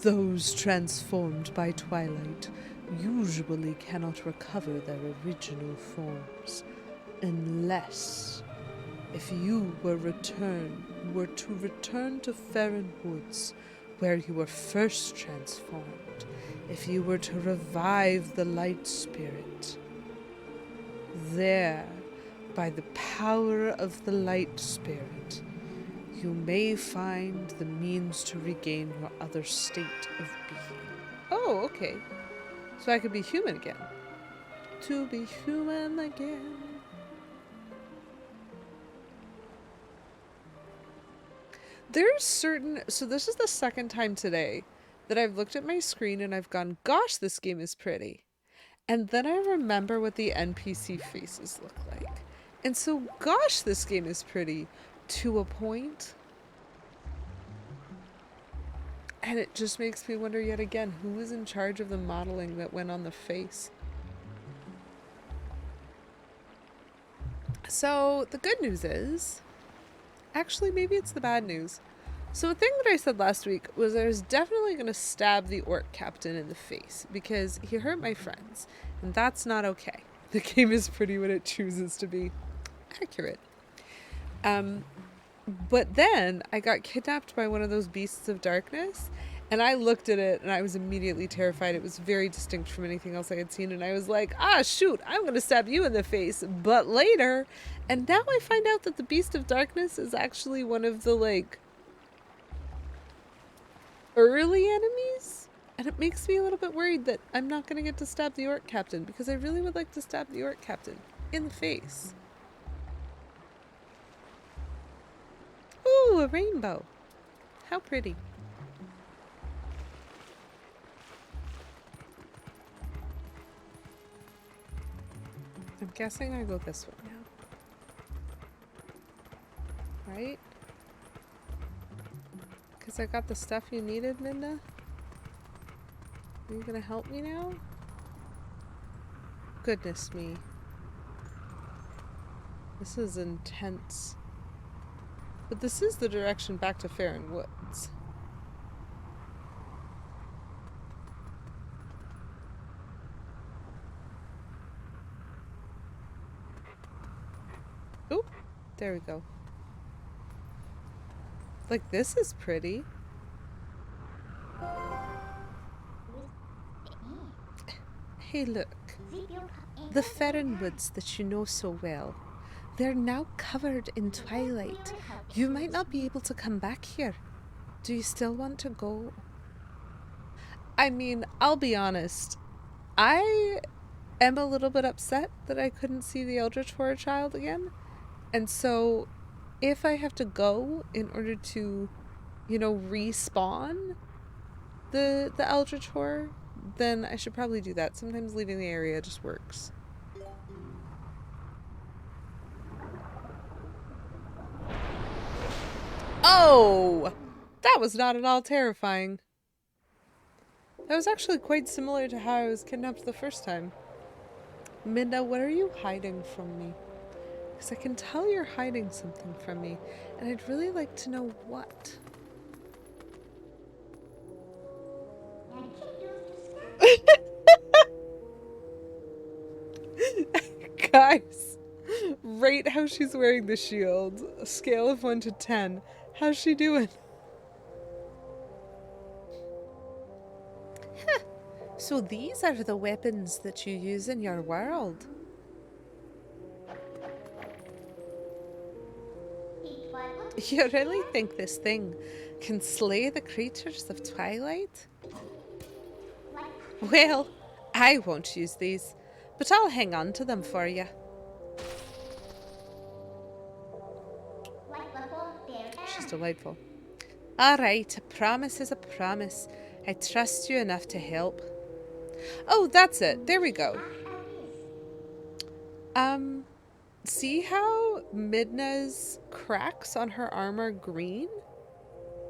Those transformed by Twilight usually cannot recover their original forms, unless if you were to return to Farron Woods, where you were first transformed. if you were to revive the light spirit, there, by the power of the light spirit, you may find the means to regain your other state of being. Oh, okay. So I could be human again. To be human again. There's certain... So this is the second time today that I've looked at my screen and I've gone, gosh, this game is pretty. And then I remember what the NPC faces look like. And so, gosh, this game is pretty to a point. And it just makes me wonder yet again, who was in charge of the modeling that went on the face? So, the good news is... Actually, maybe it's the bad news. So a thing that I said last week was I was definitely going to stab the orc captain in the face because he hurt my friends. And that's not okay. The game is pretty when it chooses to be accurate. But then I got kidnapped by one of those beasts of darkness. And I looked at it and I was immediately terrified. It was very distinct from anything else I had seen. And I was like, ah, shoot, I'm going to stab you in the face. But later. And now I find out that the beast of darkness is actually one of the, like, early enemies. And it makes me a little bit worried that I'm not going to get to stab the orc captain. Because I really would like to stab the orc captain in the face. Ooh, a rainbow. How pretty. I'm guessing I go this way now. Right? Because I got the stuff you needed, Midna? Are you gonna help me now? Goodness me. This is intense. But this is the direction back to Farron Woods. Oop, there we go. Like, this is pretty. Hey, look. The Farron Woods that you know so well. They're now covered in twilight. You might not be able to come back here. Do you still want to go? I mean, I'll be honest. I am a little bit upset that I couldn't see the Eldritch Horror Child again. And so, if I have to go in order to, you know, respawn the Eldritch Horror, then I should probably do that. Sometimes leaving the area just works. Oh! That was not at all terrifying. That was actually quite similar to how I was kidnapped the first time. Midna, what are you hiding from me? Because I can tell you're hiding something from me, and I'd really like to know what. Guys, rate how she's wearing the shield. A scale of 1 to 10. How's she doing? So these are the weapons that you use in your world. You really think this thing can slay the creatures of Twilight? Well, I won't use these, but I'll hang on to them for you. She's delightful. Alright, a promise is a promise. I trust you enough to help. Oh, that's it. There we go. See how Midna's cracks on her armor green?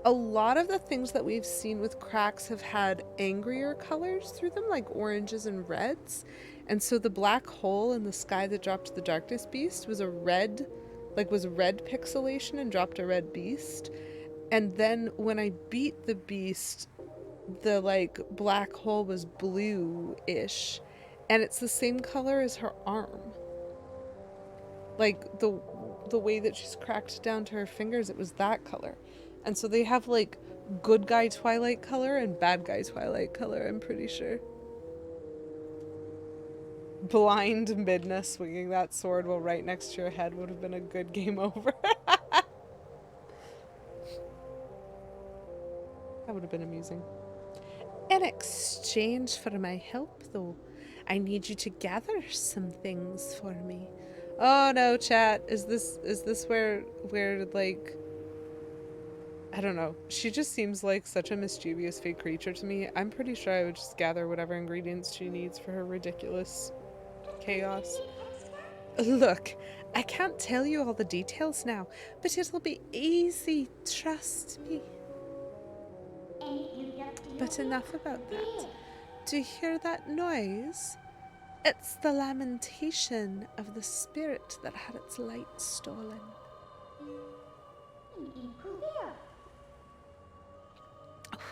A lot of the things that we've seen with cracks have had angrier colors through them, like oranges and reds. And so the black hole in the sky that dropped the darkness beast was a red, was red pixelation and dropped a red beast. And then when I beat the beast, the black hole was blue-ish. And it's the same color as her arm. Like the way that she's cracked down to her fingers, it was that color. And so they have good guy Twilight color and bad guy Twilight color, I'm pretty sure. Blind Midna swinging that sword while right next to your head would have been a good game over. That would have been amusing. In exchange for my help, though, I need you to gather some things for me. Oh no, chat. Is this where like, I don't know. She just seems like such a mischievous fake creature to me. I'm pretty sure I would just gather whatever ingredients she needs for her ridiculous chaos. Look, I can't tell you all the details now, but it'll be easy, trust me. But enough about that. Do you hear that noise? It's the lamentation of the spirit that had its light stolen.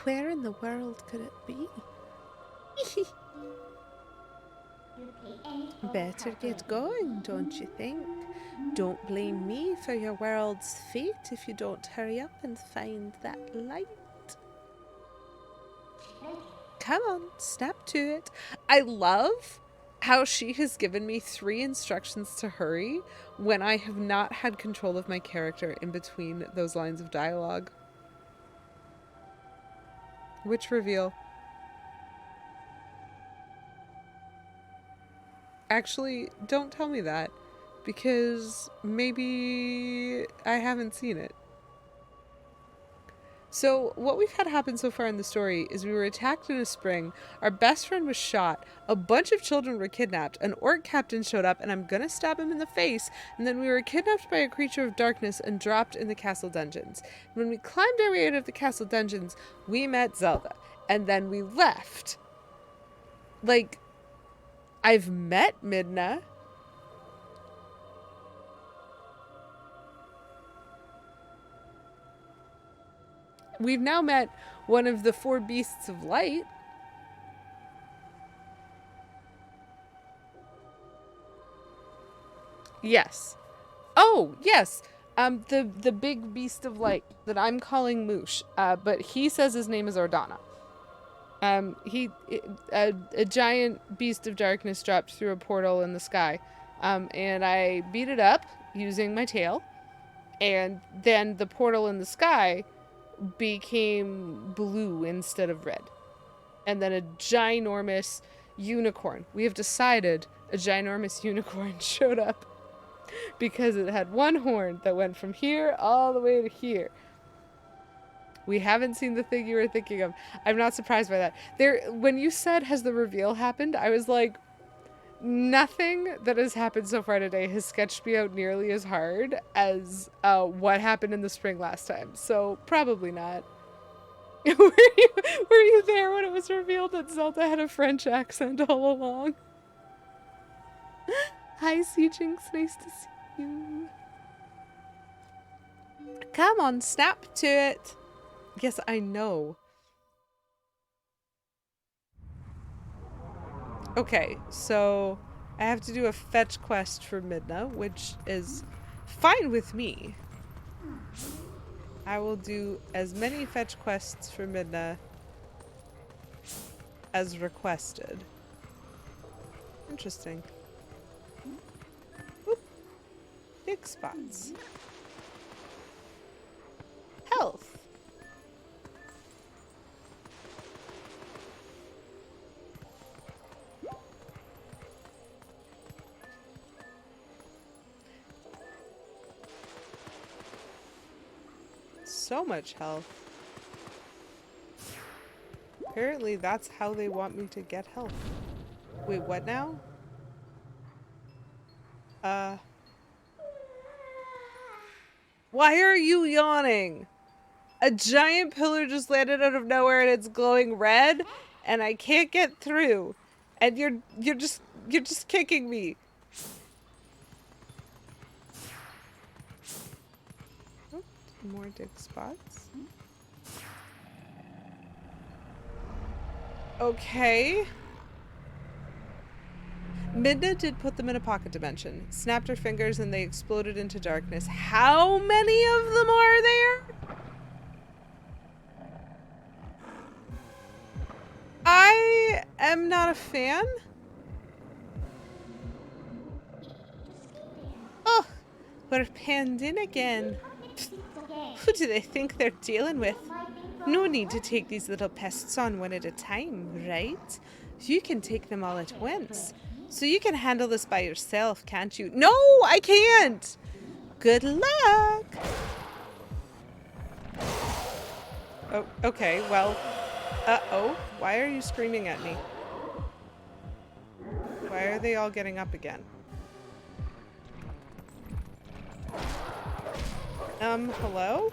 Where in the world could it be? Better get going, don't you think? Don't blame me for your world's fate if you don't hurry up and find that light. Come on, snap to it. I love how she has given me 3 instructions to hurry when I have not had control of my character in between those lines of dialogue. Which reveal? Actually, don't tell me that, because maybe I haven't seen it. So what we've had happen so far in the story is we were attacked in a spring, our best friend was shot, a bunch of children were kidnapped, an orc captain showed up and I'm gonna stab him in the face, and then we were kidnapped by a creature of darkness and dropped in the castle dungeons. When we climbed our way out of the castle dungeons, we met Zelda, and then we left. Like, I've met Midna. We've now met one of the 4 beasts of light. Yes. Oh, yes. The big beast of light that I'm calling Moosh. But he says his name is Ordana. A giant beast of darkness dropped through a portal in the sky. And I beat it up using my tail. And then the portal in the sky became blue instead of red. And then a ginormous unicorn. We have decided a ginormous unicorn showed up because it had 1 horn that went from here all the way to here. We haven't seen the thing you were thinking of. I'm not surprised by that. When you said, has the reveal happened? I was like, nothing that has happened so far today has sketched me out nearly as hard as what happened in the spring last time. So probably not. were you there when it was revealed that Zelda had a French accent all along? Hi, Jinx. Nice to see you. Come on, snap to it. Yes, I know. Okay, so I have to do a fetch quest for Midna, which is fine with me. I will do as many fetch quests for Midna as requested. Interesting. Whoop. Big spots. Health. So much health. Apparently that's how they want me to get health. Wait, what now? Why are you yawning? A giant pillar just landed out of nowhere and it's glowing red and I can't get through. And you're just kicking me. More dig spots. Okay. Midna did put them in a pocket dimension. Snapped her fingers and they exploded into darkness. How many of them are there? am not a fan. Oh, we're panned in again. Who do they think they're dealing with? No need to take these little pests on one at a time, right? You can take them all at once. So you can handle this by yourself, can't you? No, I can't! Good luck! Oh, okay, well, uh-oh. Why are you screaming at me? Why are they all getting up again? Hello?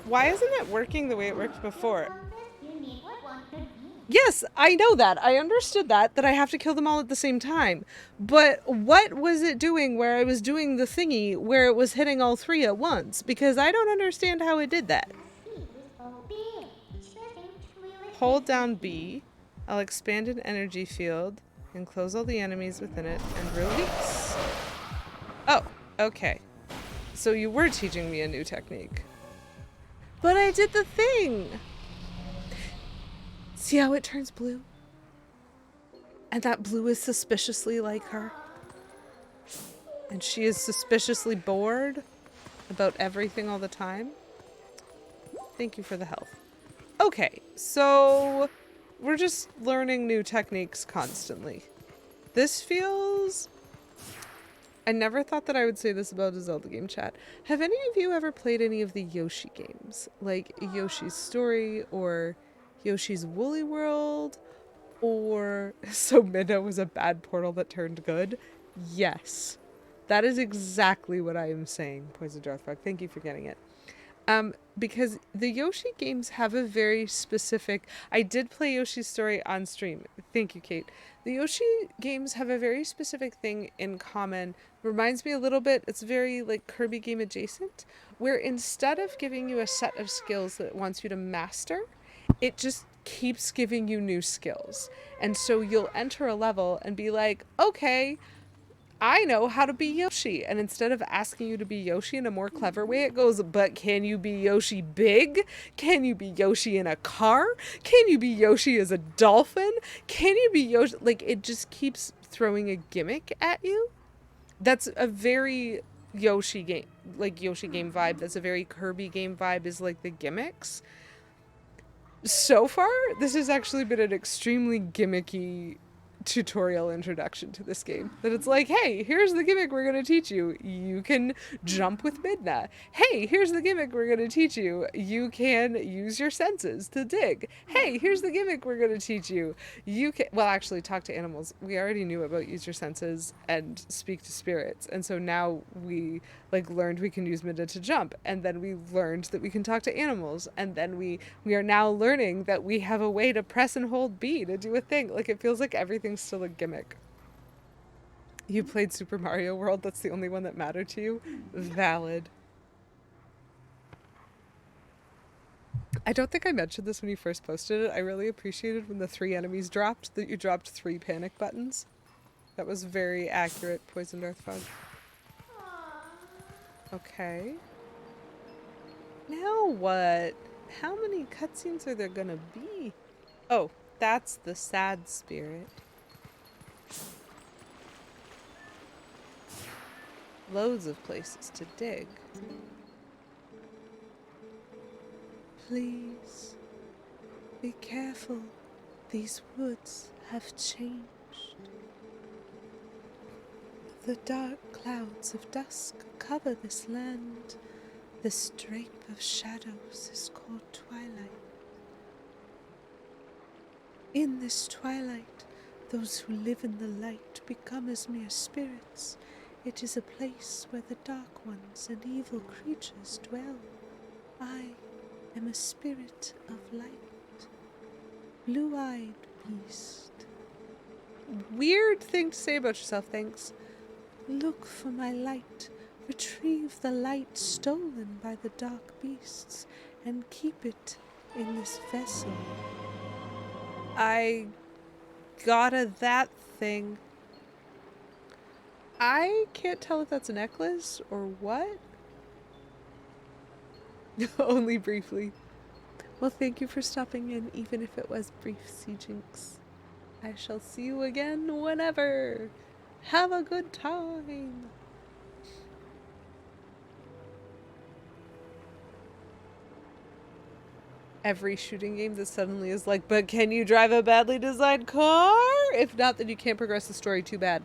Why isn't it working the way it worked before? Yes, I know that. I understood that I have to kill them all at the same time. But what was it doing where I was doing the thingy where it was hitting all three at once? Because I don't understand how it did that. Hold down B. I'll expand an energy field and close all the enemies within it and release. Oh, okay. So you were teaching me a new technique. But I did the thing! See how it turns blue? And that blue is suspiciously like her. And she is suspiciously bored about everything all the time. Thank you for the health. Okay, so we're just learning new techniques constantly. This feels... I never thought that I would say this about a Zelda game, chat. Have any of you ever played any of the Yoshi games? Like Yoshi's Story or Yoshi's Woolly World? Or... So Midna was a bad portal that turned good? Yes. That is exactly what I am saying, Poison Darthrock. Thank you for getting it. Because the Yoshi games have a very specific... I did play Yoshi's Story on stream. Thank you, Kate. The Yoshi games have a very specific thing in common. Reminds me a little bit, it's very like Kirby game adjacent, where instead of giving you a set of skills that it wants you to master, it just keeps giving you new skills. And so you'll enter a level and be like, okay, I know how to be Yoshi. And instead of asking you to be Yoshi in a more clever way, it goes, but can you be Yoshi big? Can you be Yoshi in a car? Can you be Yoshi as a dolphin? Can you be Yoshi? Like, it just keeps throwing a gimmick at you. That's a very Yoshi game, like Yoshi game vibe. That's a very Kirby game vibe, is like the gimmicks. So far, this has actually been an extremely gimmicky tutorial introduction to this game. That it's like, hey, here's the gimmick we're going to teach you. You can jump with Midna. Hey, here's the gimmick we're going to teach you. You can use your senses to dig. Hey, here's the gimmick we're going to teach you. You can, well, actually talk to animals. We already knew about use your senses and speak to spirits. And so now we like learned we can use Midna to jump. And then we learned that we can talk to animals. And then we are now learning that we have a way to press and hold B to do a thing. Like, it feels like everything's still a gimmick. You played Super Mario World? That's the only one that mattered to you? Valid. I don't think I mentioned this when you first posted it. I really appreciated when the 3 enemies dropped, that you dropped 3 panic buttons. That was very accurate, Poison Darthfog. Okay. Now what? How many cutscenes are there gonna be? Oh, that's the sad spirit. Loads of places to dig. Please, be careful. These woods have changed. The dark clouds of dusk cover this land. This drape of shadows is called Twilight. In this twilight, those who live in the light become as mere spirits. It is a place where the dark ones and evil creatures dwell. I am a spirit of light. Blue-eyed beast. Weird thing to say about yourself, thanks. Look for my light. Retrieve the light stolen by the dark beasts and keep it in this vessel. I got that thing. I can't tell if that's a necklace or what. Only briefly. Well, thank you for stopping in, even if it was brief, Sea Jinx. I shall see you again whenever. Have a good time. Every shooting game that suddenly is like, but can you drive a badly designed car? If not, then you can't progress the story. Too bad.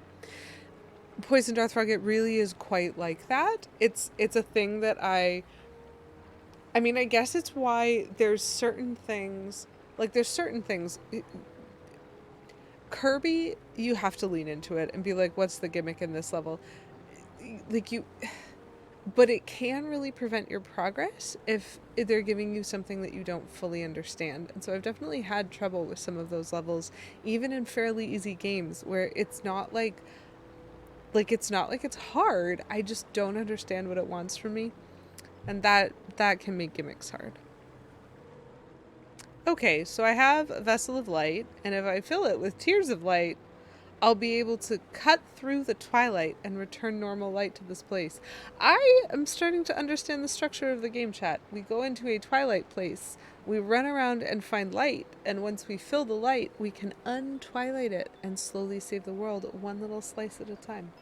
Poison Darth Frog, it really is quite like that. It's a thing that I mean, I guess it's why there's certain things, Kirby, you have to lean into it and be like, what's the gimmick in this level? Like but it can really prevent your progress if they're giving you something that you don't fully understand. And so I've definitely had trouble with some of those levels, even in fairly easy games where it's not like it's not like it's hard. I just don't understand what it wants from me. And that can make gimmicks hard. Okay, so I have a Vessel of Light, and if I fill it with Tears of Light, I'll be able to cut through the twilight and return normal light to this place. I am starting to understand the structure of the game, chat. We go into a twilight place, we run around and find light, and once we fill the light, we can untwilight it and slowly save the world one little slice at a time.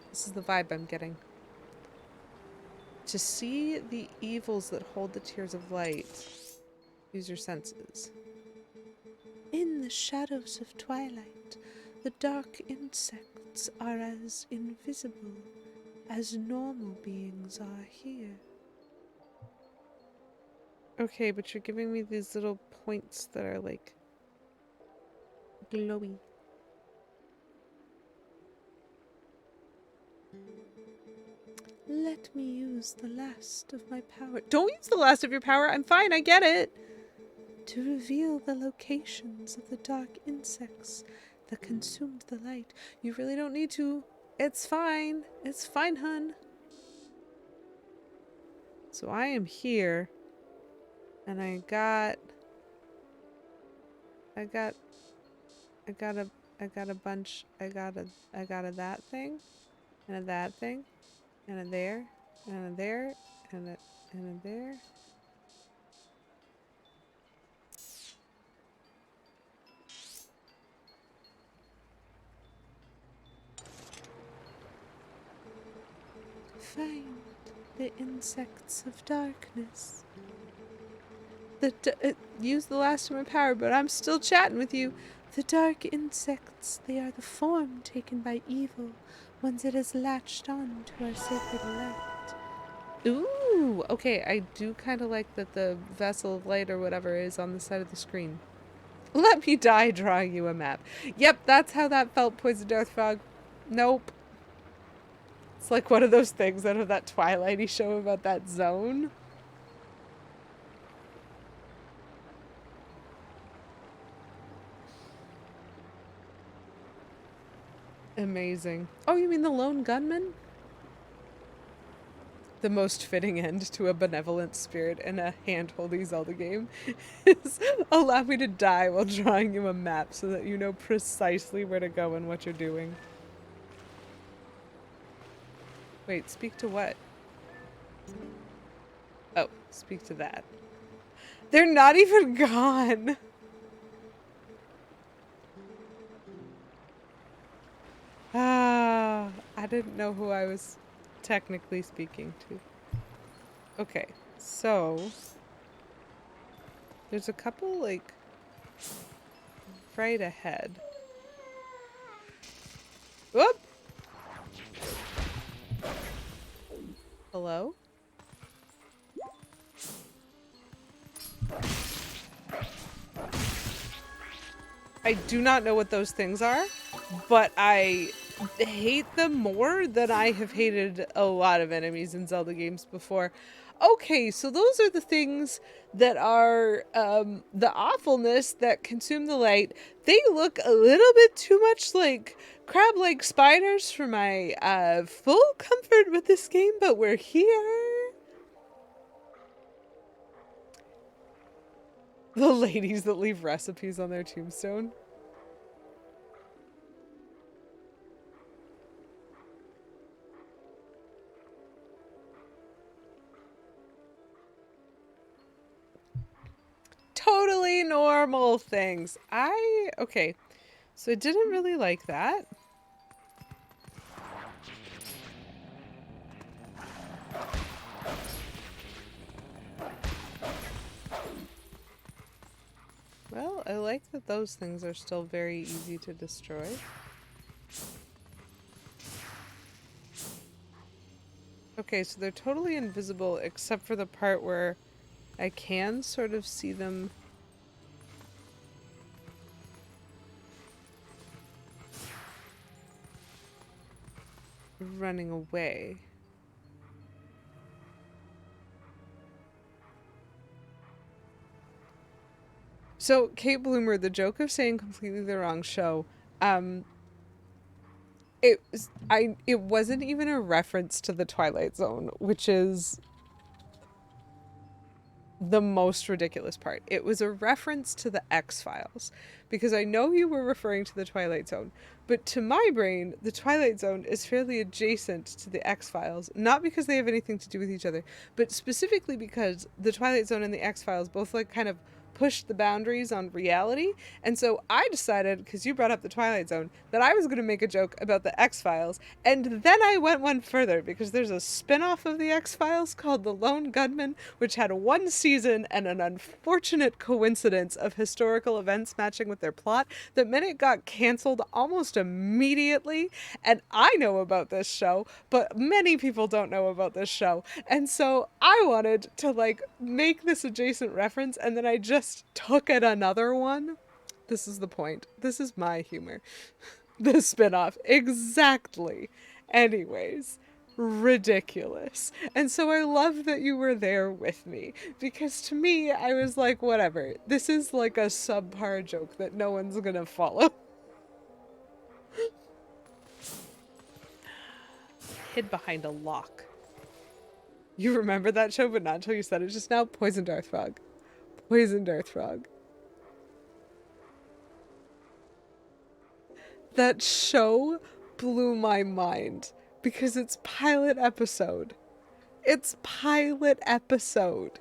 This is the vibe I'm getting. To see the evils that hold the Tears of Light, use your senses. In the shadows of twilight, the dark insects are as invisible as normal beings are here. Okay, but you're giving me these little points that are like glowy. Let me use the last of my power. Don't use the last of your power. I'm fine. I get it. To reveal the locations of the dark insects that consumed the light. You really don't need to. It's fine. It's fine, hun. So I am here. And I got a bunch. I got a that thing. And a that thing. And a there. And a there. And a there. Find the insects of darkness. Use the last of my power, but I'm still chatting with you. The dark insects, they are the form taken by evil once it has latched on to our sacred light. Ooh, okay, I do kind of like that the vessel of light or whatever is on the side of the screen. Let me die drawing you a map. Yep, that's how that felt, Poison Darth Frog. Nope. It's like one of those things out of that Twilight-y show about that zone. Amazing. Oh, you mean the lone gunman? The most fitting end to a benevolent spirit in a hand-holdy Zelda game is allow me to die while drawing you a map so that you know precisely where to go and what you're doing. Wait, speak to what? Oh, speak to that. They're not even gone! Ah, I didn't know who I was technically speaking to. Okay, so there's a couple like right ahead. Whoop! Hello? I do not know what those things are, but I hate them more than I have hated a lot of enemies in Zelda games before. Okay, so those are the things that are the awfulness that consume the light. They look a little bit too much like crab-like spiders for my full comfort with this game, but we're here. The ladies that leave recipes on their tombstone. normal things. Okay. So I didn't really like that. Well, I like that those things are still very easy to destroy. Okay, so they're totally invisible except for the part where I can sort of see them running away. So, Kate Bloomer, the joke of saying completely the wrong show, it wasn't even a reference to the Twilight Zone, which is the most ridiculous part. It was a reference to the X-Files, because I know you were referring to the Twilight Zone, but to my brain, the Twilight Zone is fairly adjacent to the X-Files, not because they have anything to do with each other, but specifically because the Twilight Zone and the X-Files both like kind of push the boundaries on reality. And so I decided, because you brought up the Twilight Zone, that I was going to make a joke about the X-Files, and then I went one further, because there's a spin-off of the X-Files called The Lone Gunman, which had one season and an unfortunate coincidence of historical events matching with their plot that meant it got canceled almost immediately. And I know about this show, but many people don't know about this show. And so I wanted to like make this adjacent reference, and then I just took it another one. This is the point. This is my humor. The spinoff. Exactly. Anyways, ridiculous. And so I love that you were there with me, because to me, I was like, whatever. This is like a subpar joke that no one's gonna follow. Hid behind a lock. You remember that show, but not until you said it just now? Poisoned Earth Frog. Poisoned Earth Frog. That show blew my mind because it's pilot episode. It's pilot episode.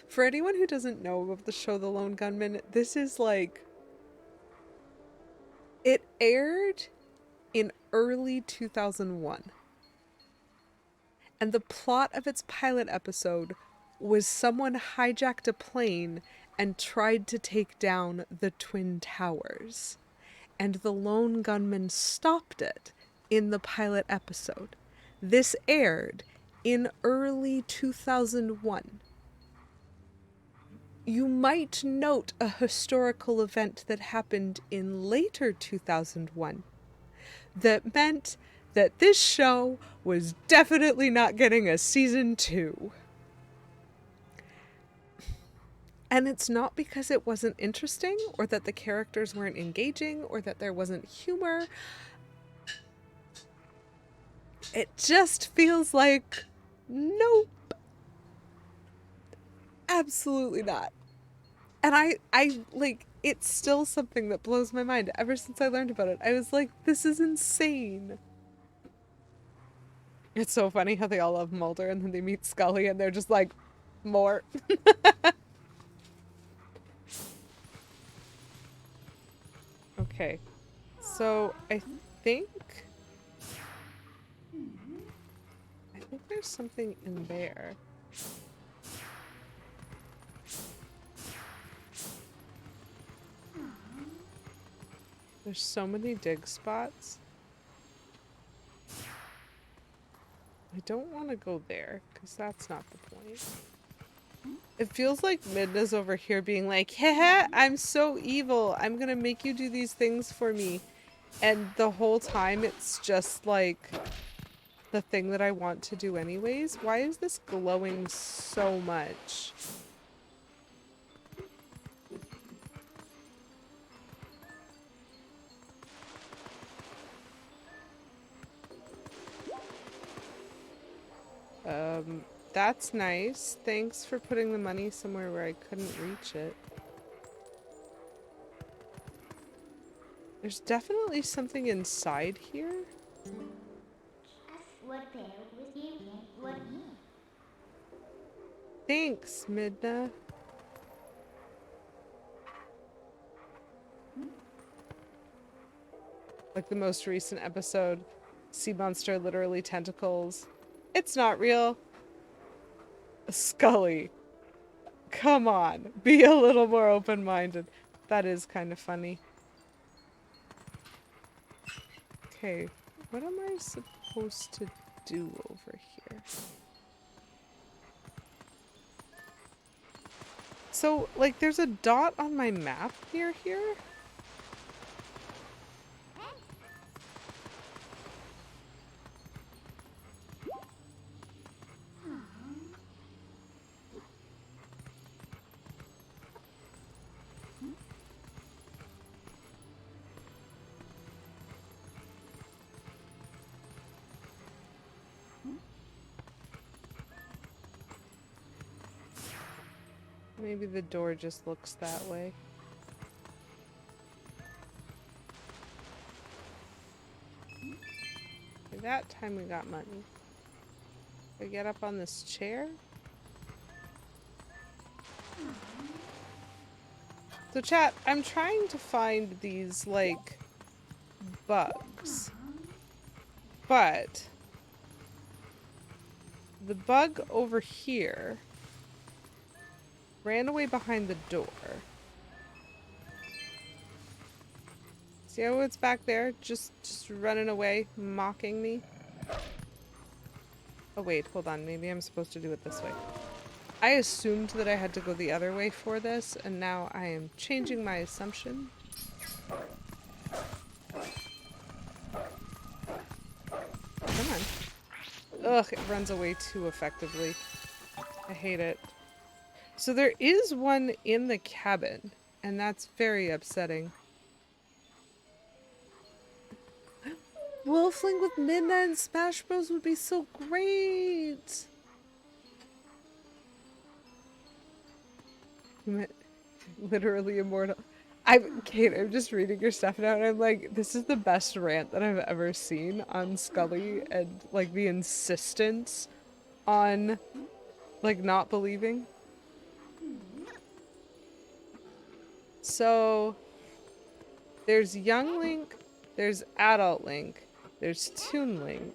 For anyone who doesn't know of the show The Lone Gunman, this is like... It aired in early 2001. And the plot of its pilot episode was someone hijacked a plane and tried to take down the Twin Towers. And the lone gunman stopped it in the pilot episode. This aired in early 2001. You might note a historical event that happened in later 2001 that meant that this show was definitely not getting a season 2. And it's not because it wasn't interesting, or that the characters weren't engaging, or that there wasn't humor. It just feels like, nope. Absolutely not. And I like, it's still something that blows my mind ever since I learned about it. I was like, this is insane. It's so funny how they all love Mulder and then they meet Scully and they're just like, more. Okay. So I think there's something in there. There's so many dig spots. I don't want to go there, because that's not the point. It feels like Midna's over here being like, haha, I'm so evil. I'm gonna make you do these things for me. And the whole time it's just like the thing that I want to do anyways. Why is this glowing so much? That's nice. Thanks for putting the money somewhere where I couldn't reach it. There's definitely something inside here. Thanks, Midna. Like the most recent episode, sea monster literally tentacles. It's not real. Scully. Come on. Be a little more open-minded. That is kind of funny. Okay, what am I supposed to do over here? So, like, there's a dot on my map near here? Maybe the door just looks that way. That time we got money. Can I get up on this chair? So chat, I'm trying to find these, like, bugs. But the bug over here ran away behind the door. See how it's back there? Just running away, mocking me. Oh wait, hold on. Maybe I'm supposed to do it this way. I assumed that I had to go the other way for this, and now I am changing my assumption. Come on. Ugh, it runs away too effectively. I hate it. So there is one in the cabin, and that's very upsetting. Wolfling with Midna and Smash Bros would be so great. Literally immortal. Kate, I'm just reading your stuff now and I'm like, this is the best rant that I've ever seen on Scully and like the insistence on like not believing. So there's young Link, there's adult Link, there's Toon Link,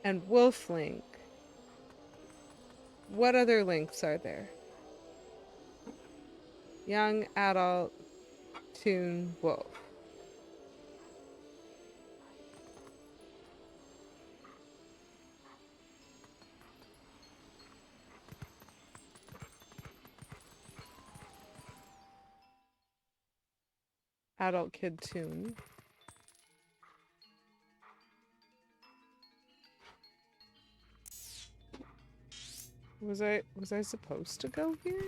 and Wolf Link. What other links are there? Young, adult, Toon, Wolf. Adult Kid Toon. Was I supposed to go here?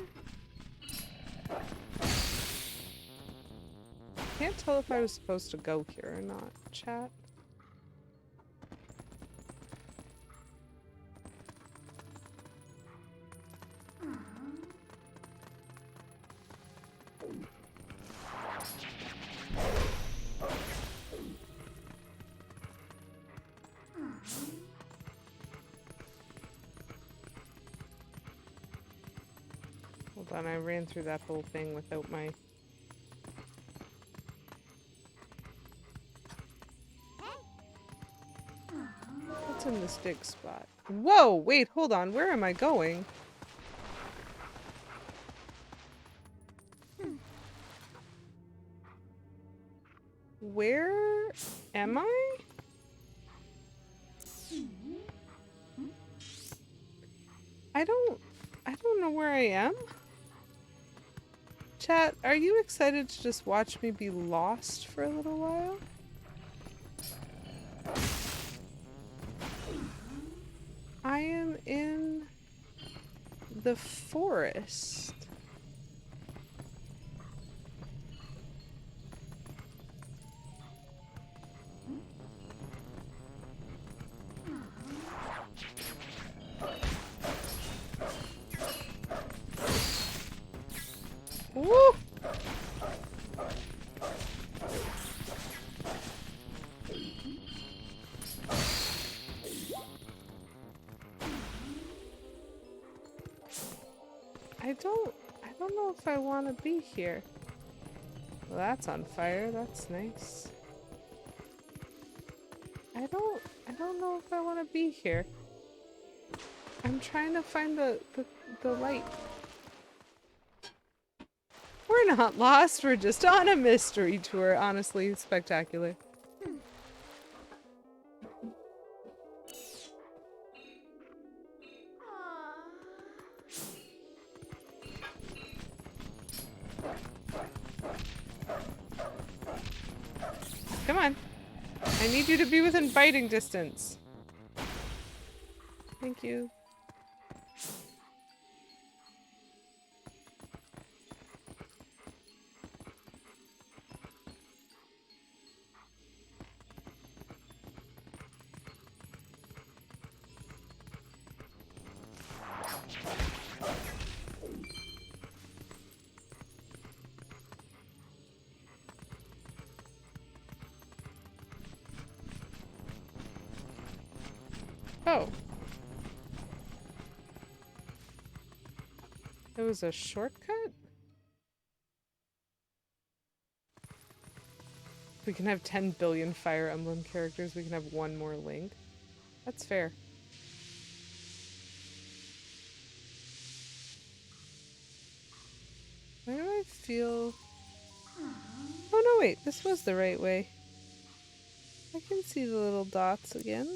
Can't tell if I was supposed to go here or not, chat. Hold on, I ran through that whole thing without my... What's in this dig spot? Whoa! Wait, hold on. Where am I going? Where am I? I don't know where I am. Chat, are you excited to just watch me be lost for a little while? I am in the forest. Woo! don't know if I want to be here. Well, that's on fire. That's nice. I don't know if I want to be here. I'm trying to find the light. We're not lost, we're just on a mystery tour. Honestly, spectacular. Come on. I need you to be within biting distance. Thank you. Oh. It was a shortcut? We can have 10 billion Fire Emblem characters. We can have one more Link. That's fair. Why do I feel... Oh no, wait. This was the right way. I can see the little dots again.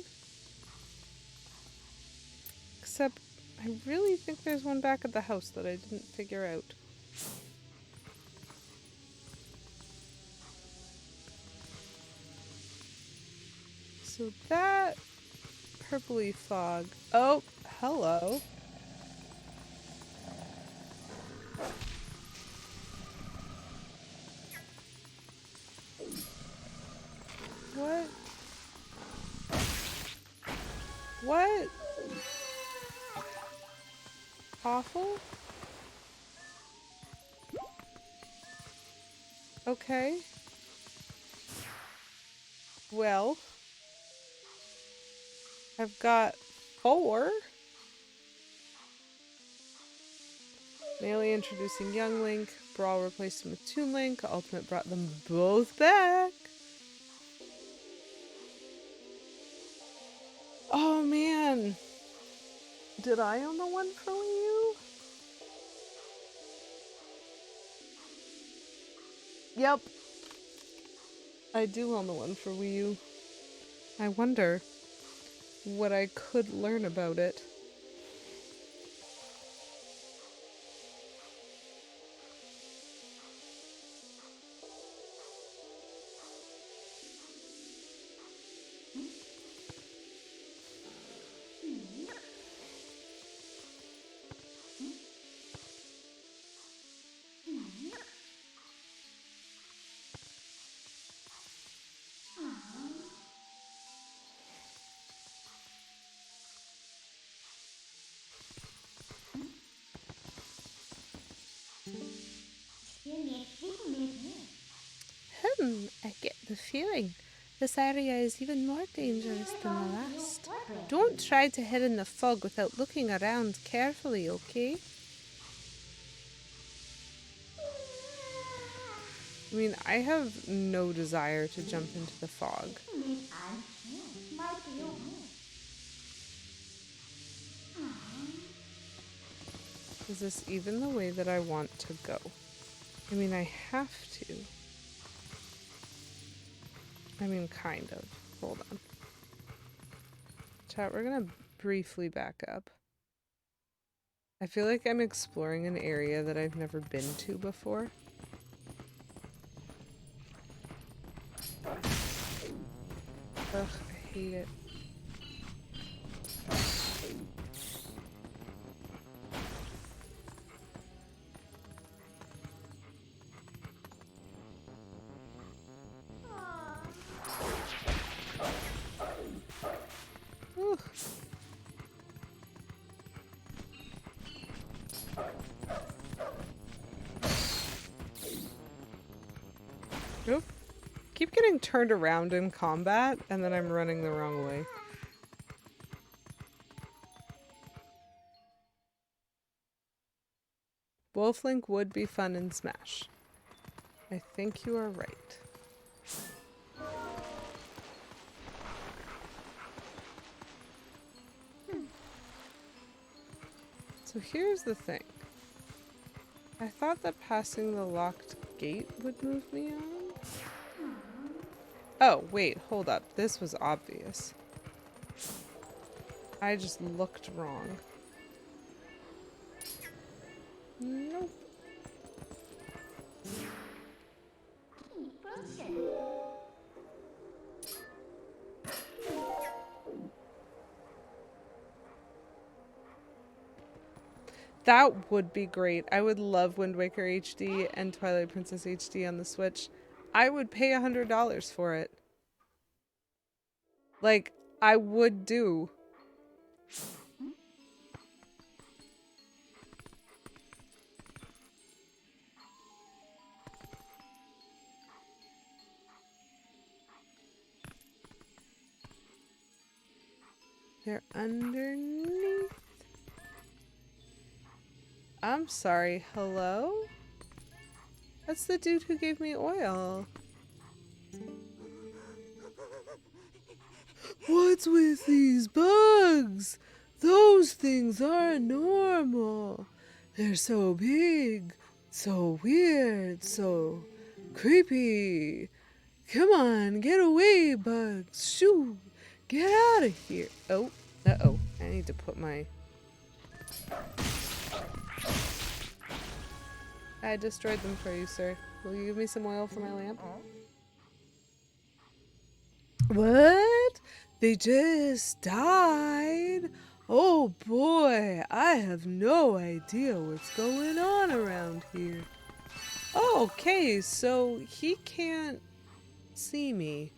Except, I really think there's one back at the house that I didn't figure out. So that purpley fog. Oh, hello. What? What? Awful? Okay. Well, I've got 4. Melee introducing Young Link, Brawl replaced him with Toon Link, Ultimate brought them both back. Oh man. Did I own the one for Wii U? Yep. I do own the one for Wii U. I wonder what I could learn about it. I get the feeling this area is even more dangerous than the last. Don't try to hide in the fog without looking around carefully, okay? I mean, I have no desire to jump into the fog. Is this even the way that I want to go? I mean, I have to. I mean, kind of. Hold on. Chat, we're gonna briefly back up. I feel like I'm exploring an area that I've never been to before. Ugh, I hate it. Oop. Keep getting turned around in combat, and then I'm running the wrong way. Wolflink would be fun in Smash. I think you are right. So here's the thing. I thought that passing the locked gate would move me on. Oh, wait, hold up. This was obvious. I just looked wrong. Nope. That would be great. I would love Wind Waker HD and Twilight Princess HD on the Switch. I would pay $100 for it. Like, I would do. They're underneath. I'm sorry, hello? That's the dude who gave me oil. What's with these bugs? Those things aren't normal. They're so big, so weird, so creepy. Come on, get away, bugs. Shoo, get out of here. Oh, uh-oh. I need to put my... I destroyed them for you, sir. Will you give me some oil for my lamp? What? They just died? Oh boy, I have no idea what's going on around here. Okay, so he can't see me.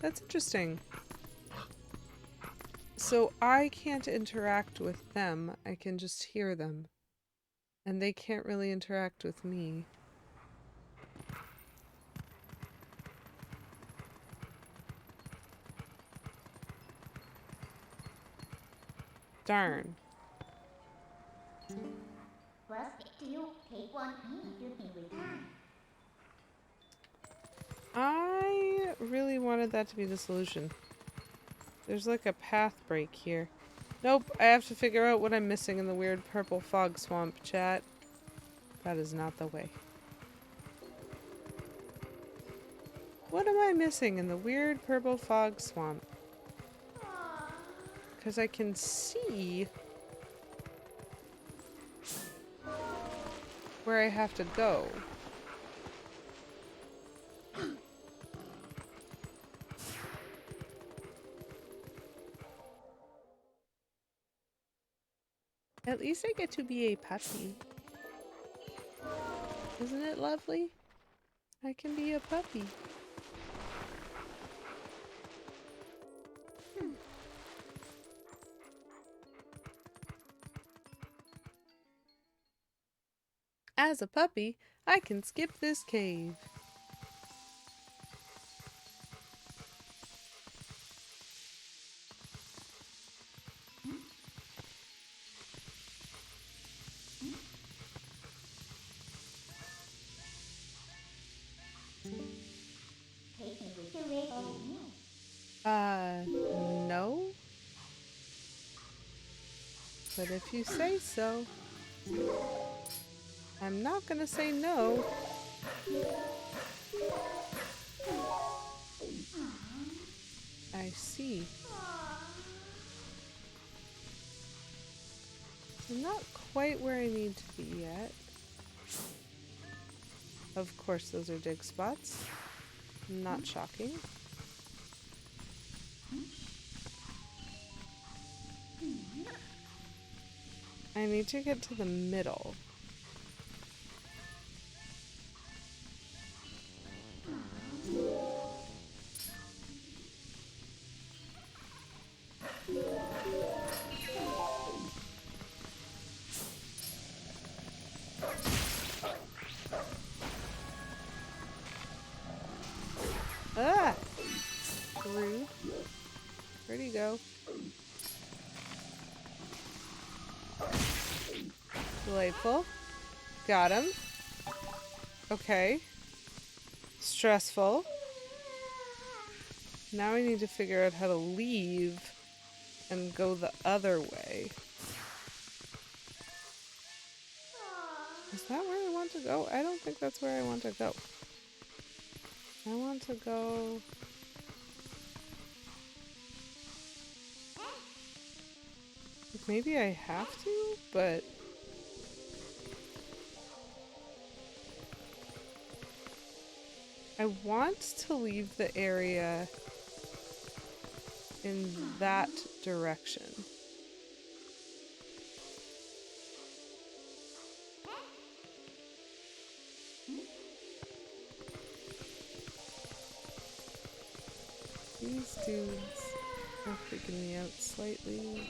That's interesting. So I can't interact with them, I can just hear them. And they can't really interact with me. Darn. I really wanted that to be the solution. There's like a path break here. Nope, I have to figure out what I'm missing in the weird purple fog swamp, chat. That is not the way. What am I missing in the weird purple fog swamp? Because I can see where I have to go. At least I get to be a puppy. Isn't it lovely? I can be a puppy. As a puppy, I can skip this cave. No. But if you say so, I'm not gonna say no. I see. I'm not quite where I need to be yet. Of course, those are dig spots. Not shocking. I need to get to the middle. Ah! Delightful. Got him. Okay. Stressful. Now I need to figure out how to leave and go the other way. Is that where I want to go? I don't think that's where I want to go. I want to go... Maybe I have to, but... I want to leave the area in that direction. These dudes are freaking me out slightly.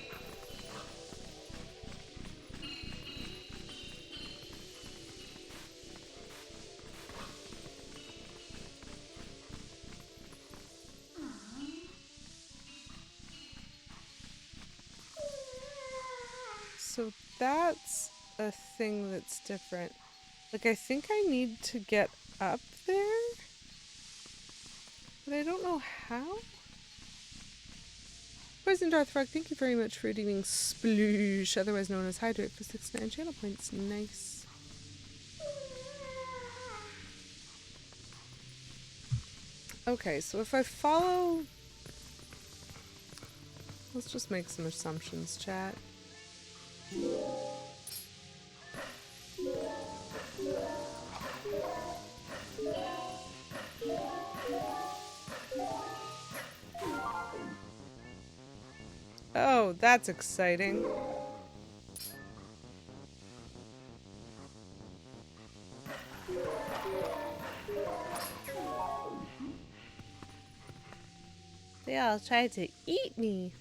So that's a thing that's different. Like, I think I need to get up there, but I don't know how. Poison Darth Frog, thank you very much for redeeming Sploosh, otherwise known as Hydrate, for 69 channel points. Nice. Okay, so if I follow... Let's just make some assumptions, chat. Oh, that's exciting. They all tried to eat me.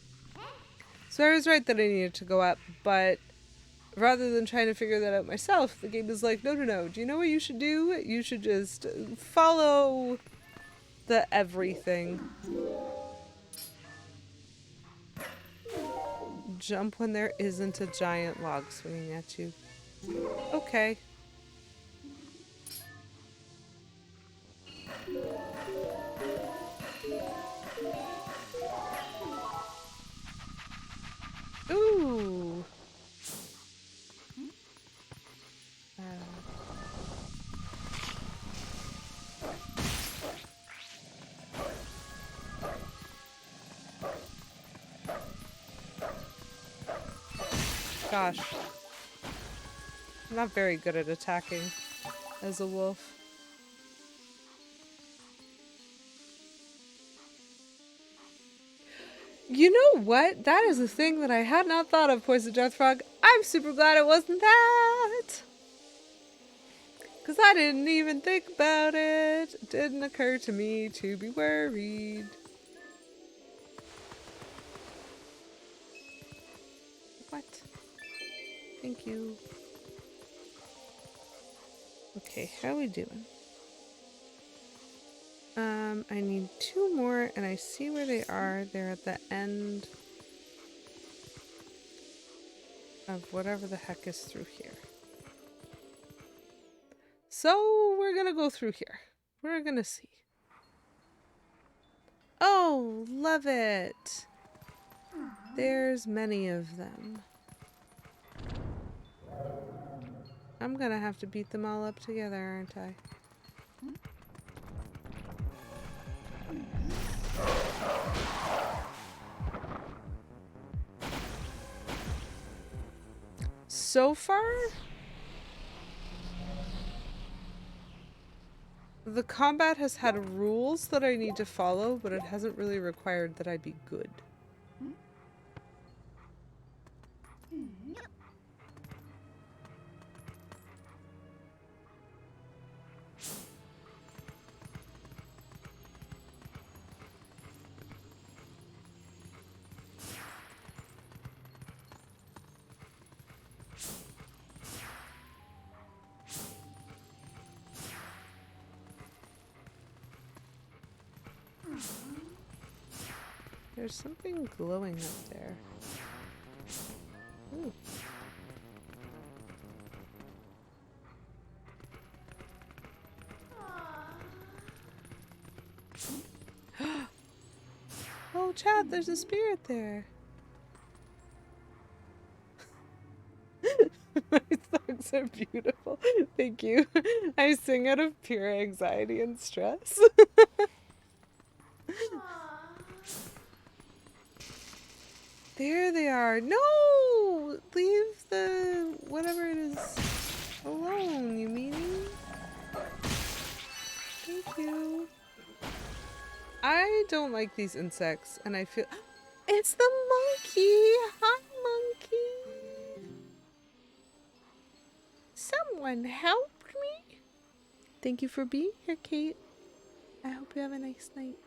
So I was right that I needed to go up, but rather than trying to figure that out myself, the game is like, no, no, no. Do you know what you should do? You should just follow the everything. Jump when there isn't a giant log swinging at you. Okay. Ooh. Gosh. I'm not very good at attacking as a wolf. You know what? That is a thing that I had not thought of, Poison Darth Frog. I'm super glad it wasn't that. Because I didn't even think about it. It didn't occur to me to be worried. What? Thank you. Okay, how are we doing? I need 2 more, and I see where they are. They're at the end of whatever the heck is through here. So we're gonna go through here. We're gonna see. Oh, love it. There's many of them. I'm gonna have to beat them all up together, aren't I? So far, the combat has had rules that I need to follow, but it hasn't really required that I be good. There's something glowing up there. Ooh. Oh, chat, there's a spirit there. My songs are beautiful. Thank you. I sing out of pure anxiety and stress. There they are. No! Leave the whatever it is alone, you meanie. Thank you. I don't like these insects, and I feel... It's the monkey! Hi, monkey! Someone help me? Thank you for being here, Kate. I hope you have a nice night.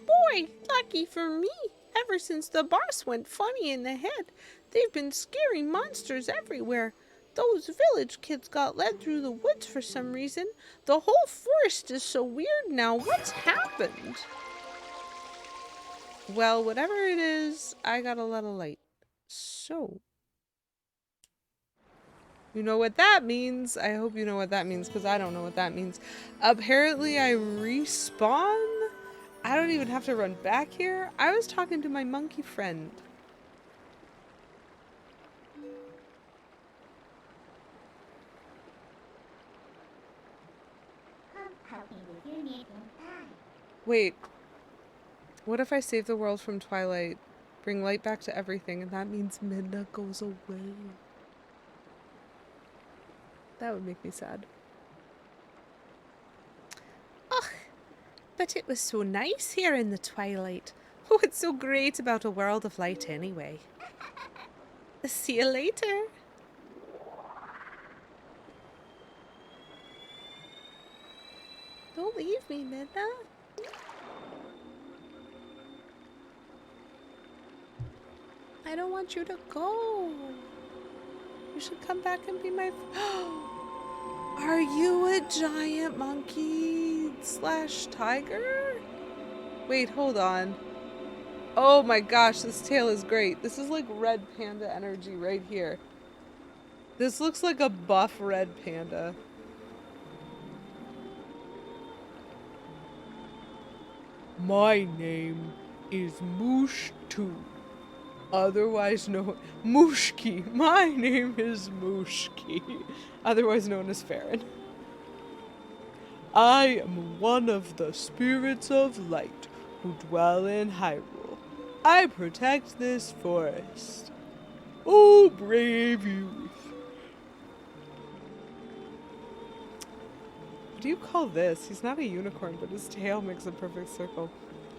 Boy, lucky for me. Ever since the boss went funny in the head, they've been scary monsters everywhere. Those village kids got led through the woods for some reason. The whole forest is so weird now. What's happened? Well, whatever it is, I got a lot of light. So, you know what that means. I hope you know what that means, because I don't know what that means. Apparently I respawn? I don't even have to run back here. I was talking to my monkey friend. Wait. What if I save the world from Twilight, bring light back to everything, and that means Midna goes away? That would make me sad. Ugh, but it was so nice here in the Twilight. What's so great about a world of light anyway? See you later. Don't leave me, Midna. I don't want you to go. You should come back and be my Are you a giant monkey slash tiger? Wait, hold on. Oh my gosh, this tail is great. This is like red panda energy right here. This looks like a buff red panda. My name is Moosh2. Otherwise known Mooshki. My name is Mooshki. Otherwise known as Farron. I am one of the spirits of light who dwell in Hyrule. I protect this forest. Oh, brave youth. What do you call this? He's not a unicorn, but his tail makes a perfect circle.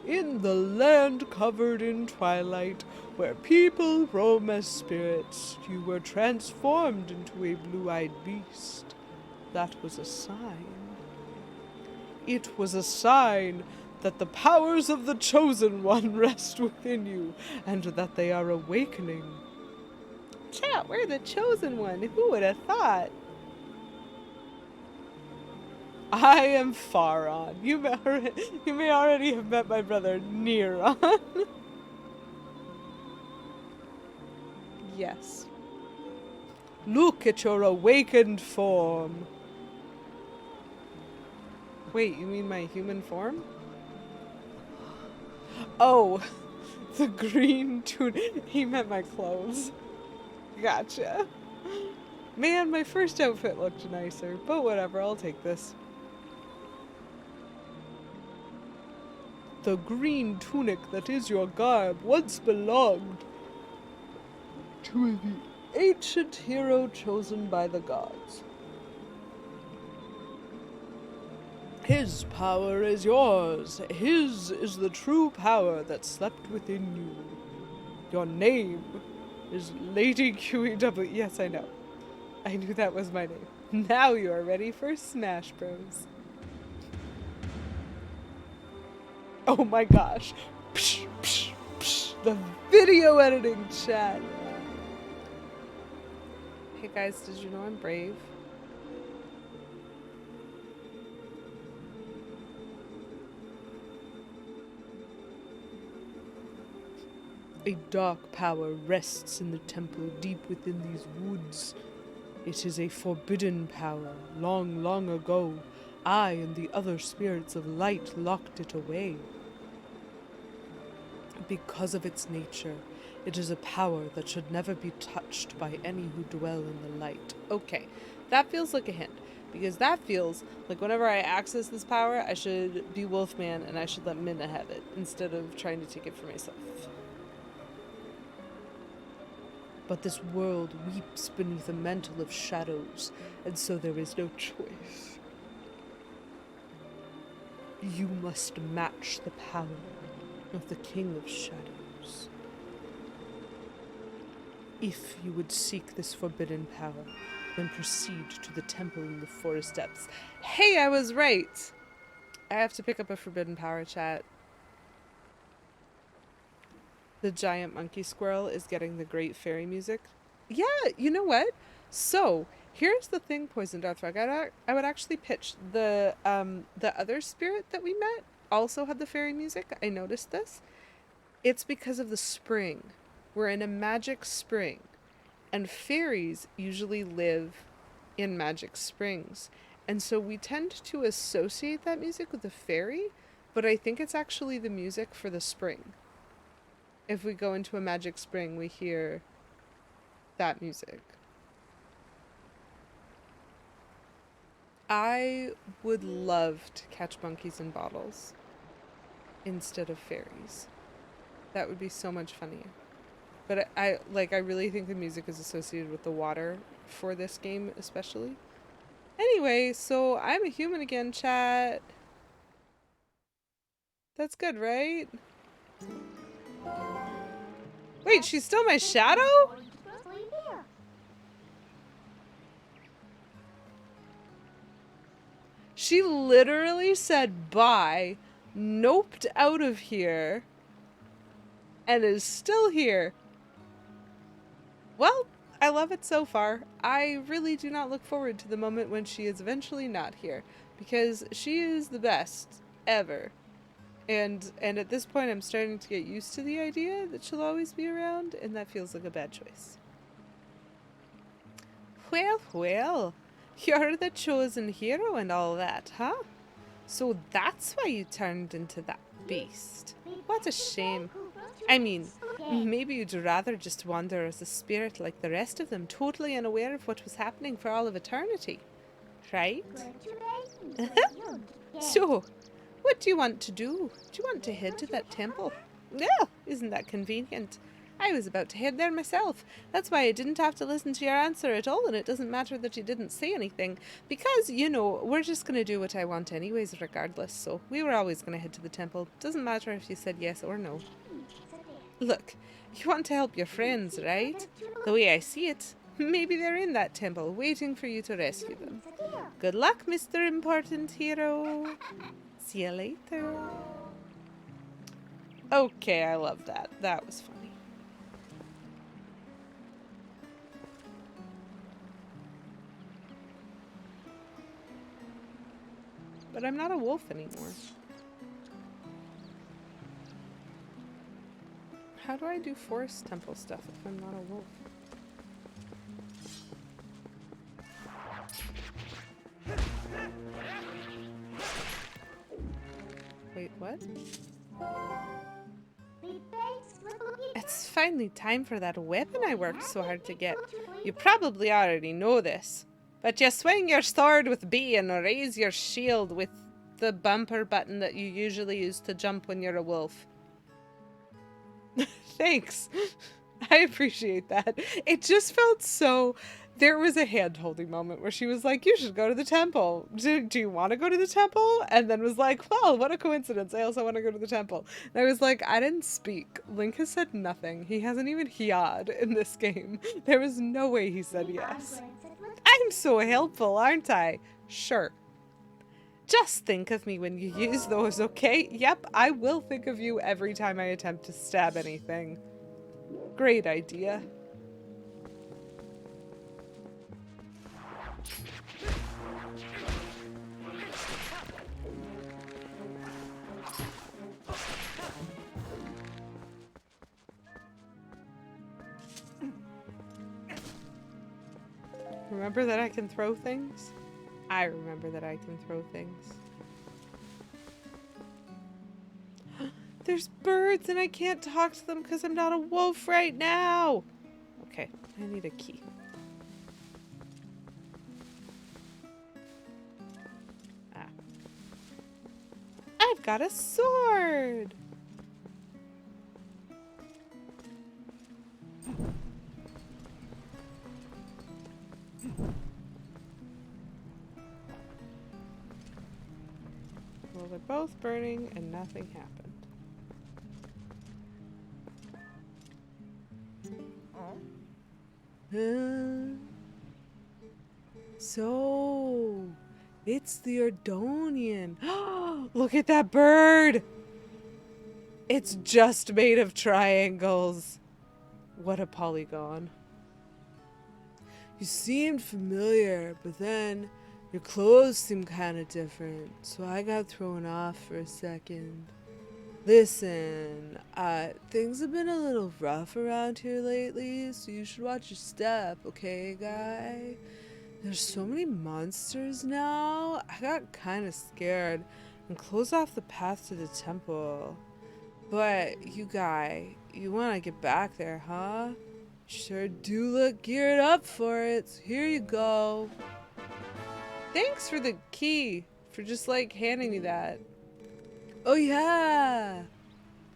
In the land covered in twilight, where people roam as spirits, you were transformed into a blue-eyed beast. That was a sign. It was a sign that the powers of the Chosen One rest within you, and that they are awakening. Chat, we're the Chosen One. Who would have thought? I am Faron. You may already have met my brother, Neron. Yes. Look at your awakened form. Wait, you mean my human form? Oh, the green tunic. He meant my clothes. Gotcha. Man, my first outfit looked nicer, but whatever, I'll take this. The green tunic that is your garb once belonged to the ancient hero chosen by the gods. His power is yours. His is the true power that slept within you. Your name is Lady QEW. Yes, I know. I knew that was my name. Now you are ready for Smash Bros. Oh my gosh. Psh, psh, psh. The video editing chat. Hey guys, did you know I'm brave? A dark power rests in the temple deep within these woods. It is a forbidden power. Long, long ago, I and the other spirits of light locked it away. Because of its nature, it is a power that should never be touched by any who dwell in the light. Okay, that feels like a hint, because that feels like whenever I access this power, I should be Wolfman and I should let Midna have it, instead of trying to take it for myself. But this world weeps beneath a mantle of shadows, and so there is no choice. You must match the power of the King of Shadows. If you would seek this forbidden power, then proceed to the temple in the forest depths. Hey, I was right! I have to pick up a forbidden power, chat. The giant monkey squirrel is getting the great fairy music. Yeah, you know what? So, here's the thing, Poison Darthrog. I would actually pitch the other spirit that we met also had the fairy music. I noticed this. It's because of the spring. We're in a magic spring, and fairies usually live in magic springs. And so we tend to associate that music with the fairy, but I think it's actually the music for the spring. If we go into a magic spring, we hear that music. I would love to catch monkeys in bottles instead of fairies. That would be so much funnier. But I really think the music is associated with the water for this game especially. Anyway, so I'm a human again, chat. That's good, right? Wait, she's still my shadow? She literally said bye, noped out of here, and is still here. Well, I love it so far. I really do not look forward to the moment when she is eventually not here, because she is the best ever. And at this point I'm starting to get used to the idea that she'll always be around, and that feels like a bad choice. Well, you're the chosen hero and all that, huh? So that's why you turned into that beast. What a shame. I mean, maybe you'd rather just wander as a spirit like the rest of them, totally unaware of what was happening for all of eternity. Right? So, what do you want to do? Do you want to head to that temple? Well, isn't that convenient? I was about to head there myself. That's why I didn't have to listen to your answer at all, and it doesn't matter that you didn't say anything. Because, you know, we're just going to do what I want anyways, regardless. So we were always going to head to the temple. Doesn't matter if you said yes or no. Look, you want to help your friends, right? The way I see it, maybe they're in that temple, waiting for you to rescue them. Good luck, Mr. Important Hero. See you later. Okay, I love that. That was funny. But I'm not a wolf anymore. How do I do forest temple stuff if I'm not a wolf? Wait, what? It's finally time for that weapon I worked so hard to get. You probably already know this, but you swing your sword with B and raise your shield with the bumper button that you usually use to jump when you're a wolf. Thanks. I appreciate that. It just felt so... There was a hand-holding moment where she was like, you should go to the temple. Do you want to go to the temple? And then was like, well, what a coincidence. I also want to go to the temple. And I was like, I didn't speak. Link has said nothing. He hasn't even hia'd in this game. There was no way he said yes. I'm so helpful, aren't I? Sure. Just think of me when you use those, okay? Yep, I will think of you every time I attempt to stab anything. Great idea. Remember that I can throw things? I remember that I can throw things. There's birds and I can't talk to them because I'm not a wolf right now. Okay, I need a key. Ah. I've got a sword. Well, they're both burning and nothing happened. So, it's the Ardonian. Look at that bird! It's just made of triangles. What a polygon. You seemed familiar, but then your clothes seemed kind of different, so I got thrown off for a second. Listen, things have been a little rough around here lately, so you should watch your step, okay, guy? There's so many monsters now, I got kind of scared and closed off the path to the temple. But, you guy, you want to get back there, huh? Sure do look geared up for it, so here you go. Thanks for the key, for just like handing me that. Oh yeah!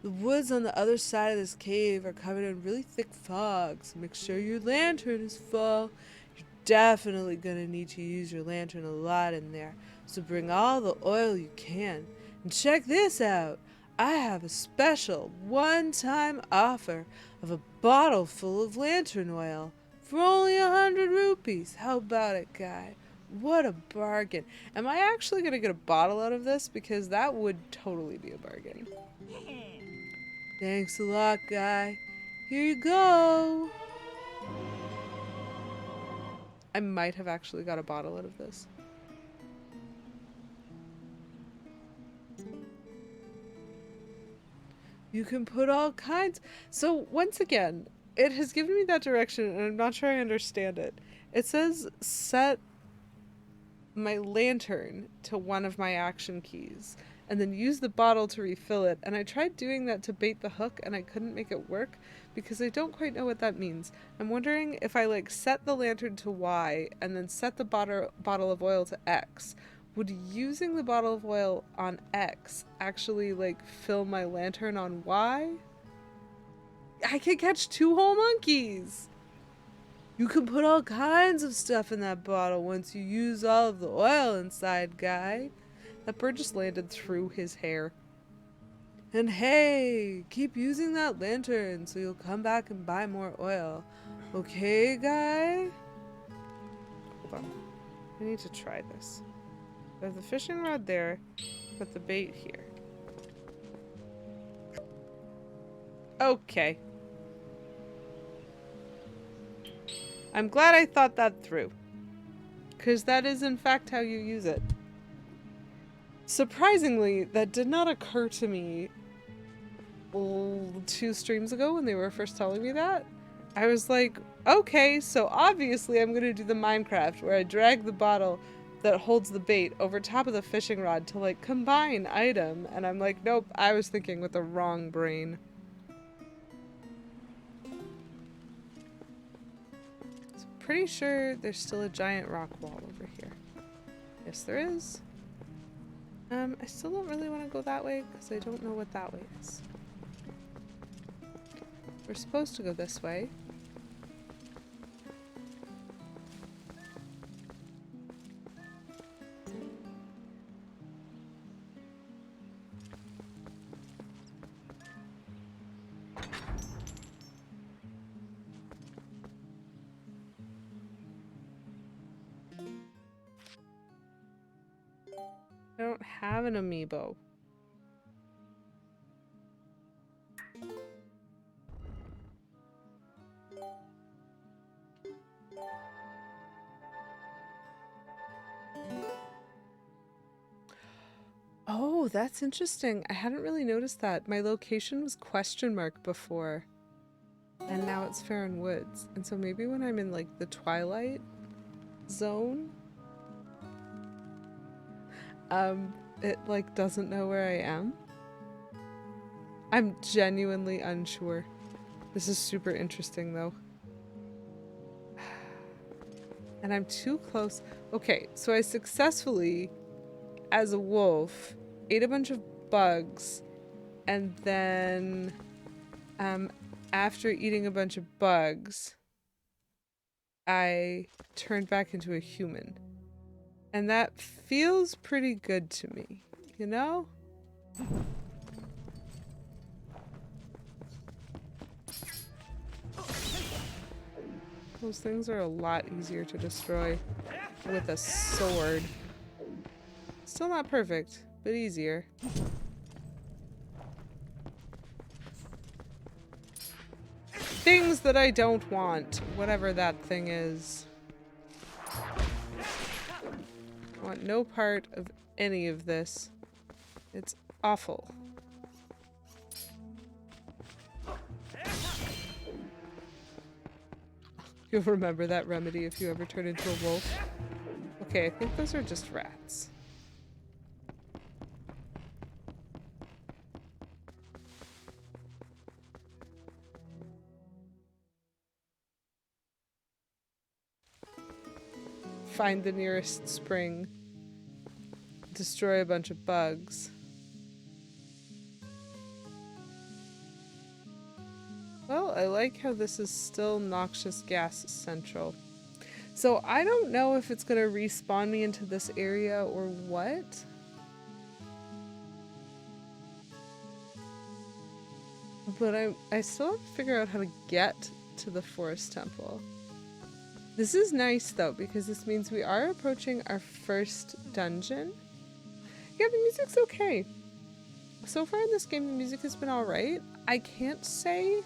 The woods on the other side of this cave are covered in really thick fog, so make sure your lantern is full. You're definitely gonna need to use your lantern a lot in there, so bring all the oil you can. And check this out! I have a special one-time offer of a bottle full of lantern oil for only 100 rupees. How about it, guy? What a bargain. Am I actually going to get a bottle out of this? Because that would totally be a bargain. Thanks a lot, guy. Here you go. I might have actually got a bottle out of this. You can put all kinds. So once again, it has given me that direction and I'm not sure I understand it. It says set my lantern to one of my action keys and then use the bottle to refill it, and I tried doing that to bait the hook and I couldn't make it work because I don't quite know what that means. I'm wondering if I like set the lantern to Y and then set the bottle of oil to X, would using the bottle of oil on X actually like fill my lantern on Y? I can catch 2 whole monkeys! You can put all kinds of stuff in that bottle once you use all of the oil inside, guy. That bird just landed through his hair. And hey, keep using that lantern so you'll come back and buy more oil. Okay, guy? Hold on. I need to try this. I have the fishing rod there, put the bait here. Okay. I'm glad I thought that through. Because that is in fact how you use it. Surprisingly, that did not occur to me 2 streams ago when they were first telling me that. I was like, okay, so obviously I'm going to do the Minecraft where I drag the bottle that holds the bait over top of the fishing rod to like combine item. And I'm like, nope, I was thinking with the wrong brain. Pretty sure there's still a giant rock wall over here. Yes, there is. I still don't really want to go that way because I don't know what that way is. We're supposed to go this way. I don't have an amiibo. Oh, that's interesting. I hadn't really noticed that. My location was question mark before. And now it's Farron Woods. And so maybe when I'm in like the Twilight zone, it like doesn't know where I am. I'm genuinely unsure. This is super interesting though. And I'm too close. Okay, so I successfully, as a wolf, ate a bunch of bugs, and then after eating a bunch of bugs, I turned back into a human. And that feels pretty good to me, you know? Those things are a lot easier to destroy with a sword. Still not perfect, but easier. Things that I don't want, whatever that thing is. I want no part of any of this. It's awful. You'll remember that remedy if you ever turn into a wolf. Okay, I think those are just rats. Find the nearest spring. Destroy a bunch of bugs. Well, I like how this is still noxious gas central. So I don't know if it's gonna respawn me into this area or what. But I still have to figure out how to get to the forest temple. This is nice though, because this means we are approaching our first dungeon. Yeah, the music's okay. So far in this game, the music has been alright. I can't say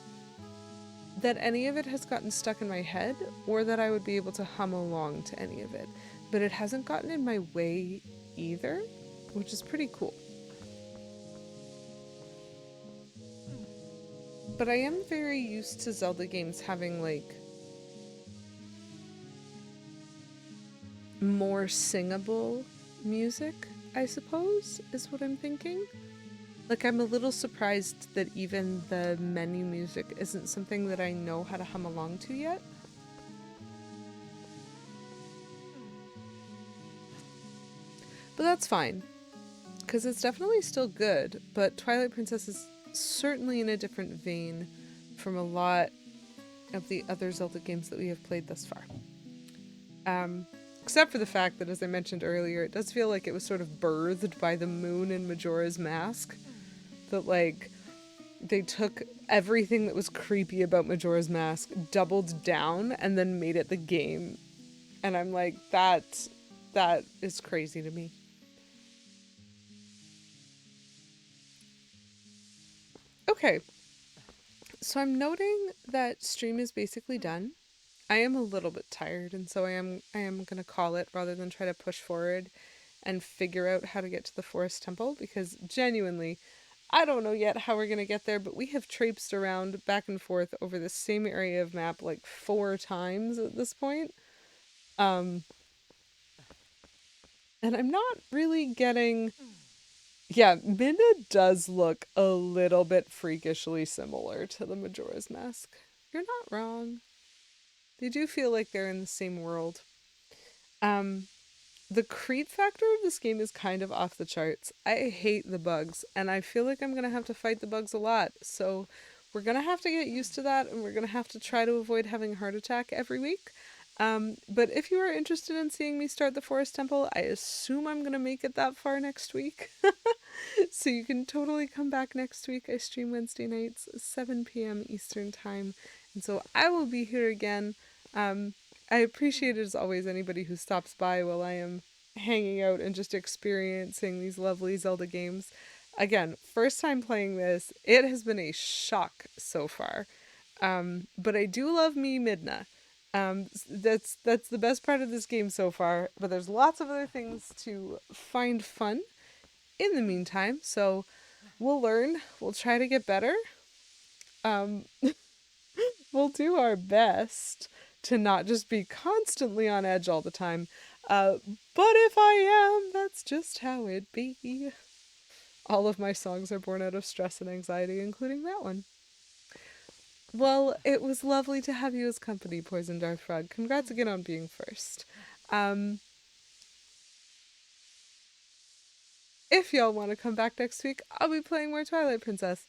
that any of it has gotten stuck in my head or that I would be able to hum along to any of it. But it hasn't gotten in my way either, which is pretty cool. But I am very used to Zelda games having like more singable music, I suppose, is what I'm thinking. Like, I'm a little surprised that even the menu music isn't something that I know how to hum along to yet. But that's fine, because it's definitely still good, but Twilight Princess is certainly in a different vein from a lot of the other Zelda games that we have played thus far. Except for the fact that, as I mentioned earlier, it does feel like it was sort of birthed by the moon in Majora's Mask. That, like, they took everything that was creepy about Majora's Mask, doubled down, and then made it the game. And I'm like, that is crazy to me. Okay. So I'm noting that stream is basically done. I am a little bit tired, and so I am gonna call it rather than try to push forward and figure out how to get to the forest temple, because genuinely, I don't know yet how we're gonna get there, but we have traipsed around back and forth over the same area of map like 4 times at this point. And I'm not really getting... Yeah, Midna does look a little bit freakishly similar to the Majora's Mask. You're not wrong. They do feel like they're in the same world. The creep factor of this game is kind of off the charts. I hate the bugs, and I feel like I'm going to have to fight the bugs a lot. So we're going to have to get used to that, and we're going to have to try to avoid having a heart attack every week. But if you are interested in seeing me start the Forest Temple, I assume I'm going to make it that far next week. So you can totally come back next week. I stream Wednesday nights, 7 p.m. Eastern Time. And so I will be here again. I appreciate it as always anybody who stops by while I am hanging out and just experiencing these lovely Zelda games. Again, first time playing this, it has been a shock so far. But I do love me Midna. That's the best part of this game so far, but there's lots of other things to find fun in the meantime, so we'll learn, we'll try to get better. We'll do our best to not just be constantly on edge all the time. Uh, but if I am, that's just how it be. All of my songs are born out of stress and anxiety, including that one. Well, it was lovely to have you as company, Poison Darth Frog. Congrats again on being first. Um, if y'all want to come back next week, I'll be playing more Twilight Princess.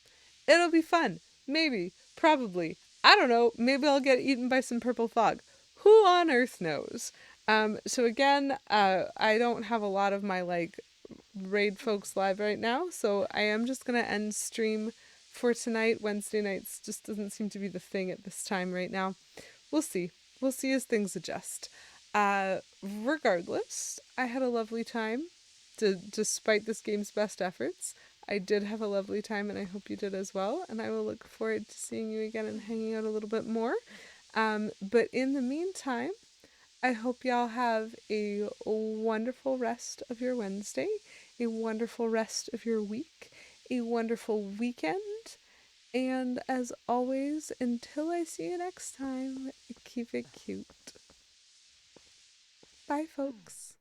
It'll be fun. Maybe. Probably. I don't know. Maybe I'll get eaten by some purple fog. Who on earth knows? So again, I don't have a lot of my raid folks live right now, so I am just gonna end stream for tonight. Wednesday nights just doesn't seem to be the thing at this time right now. We'll see. We'll see as things adjust. Regardless, I had a lovely time. Despite this game's best efforts, I did have a lovely time, and I hope you did as well. And I will look forward to seeing you again and hanging out a little bit more. But in the meantime, I hope y'all have a wonderful rest of your Wednesday, a wonderful rest of your week, a wonderful weekend, and as always, until I see you next time, keep it cute. Bye, folks.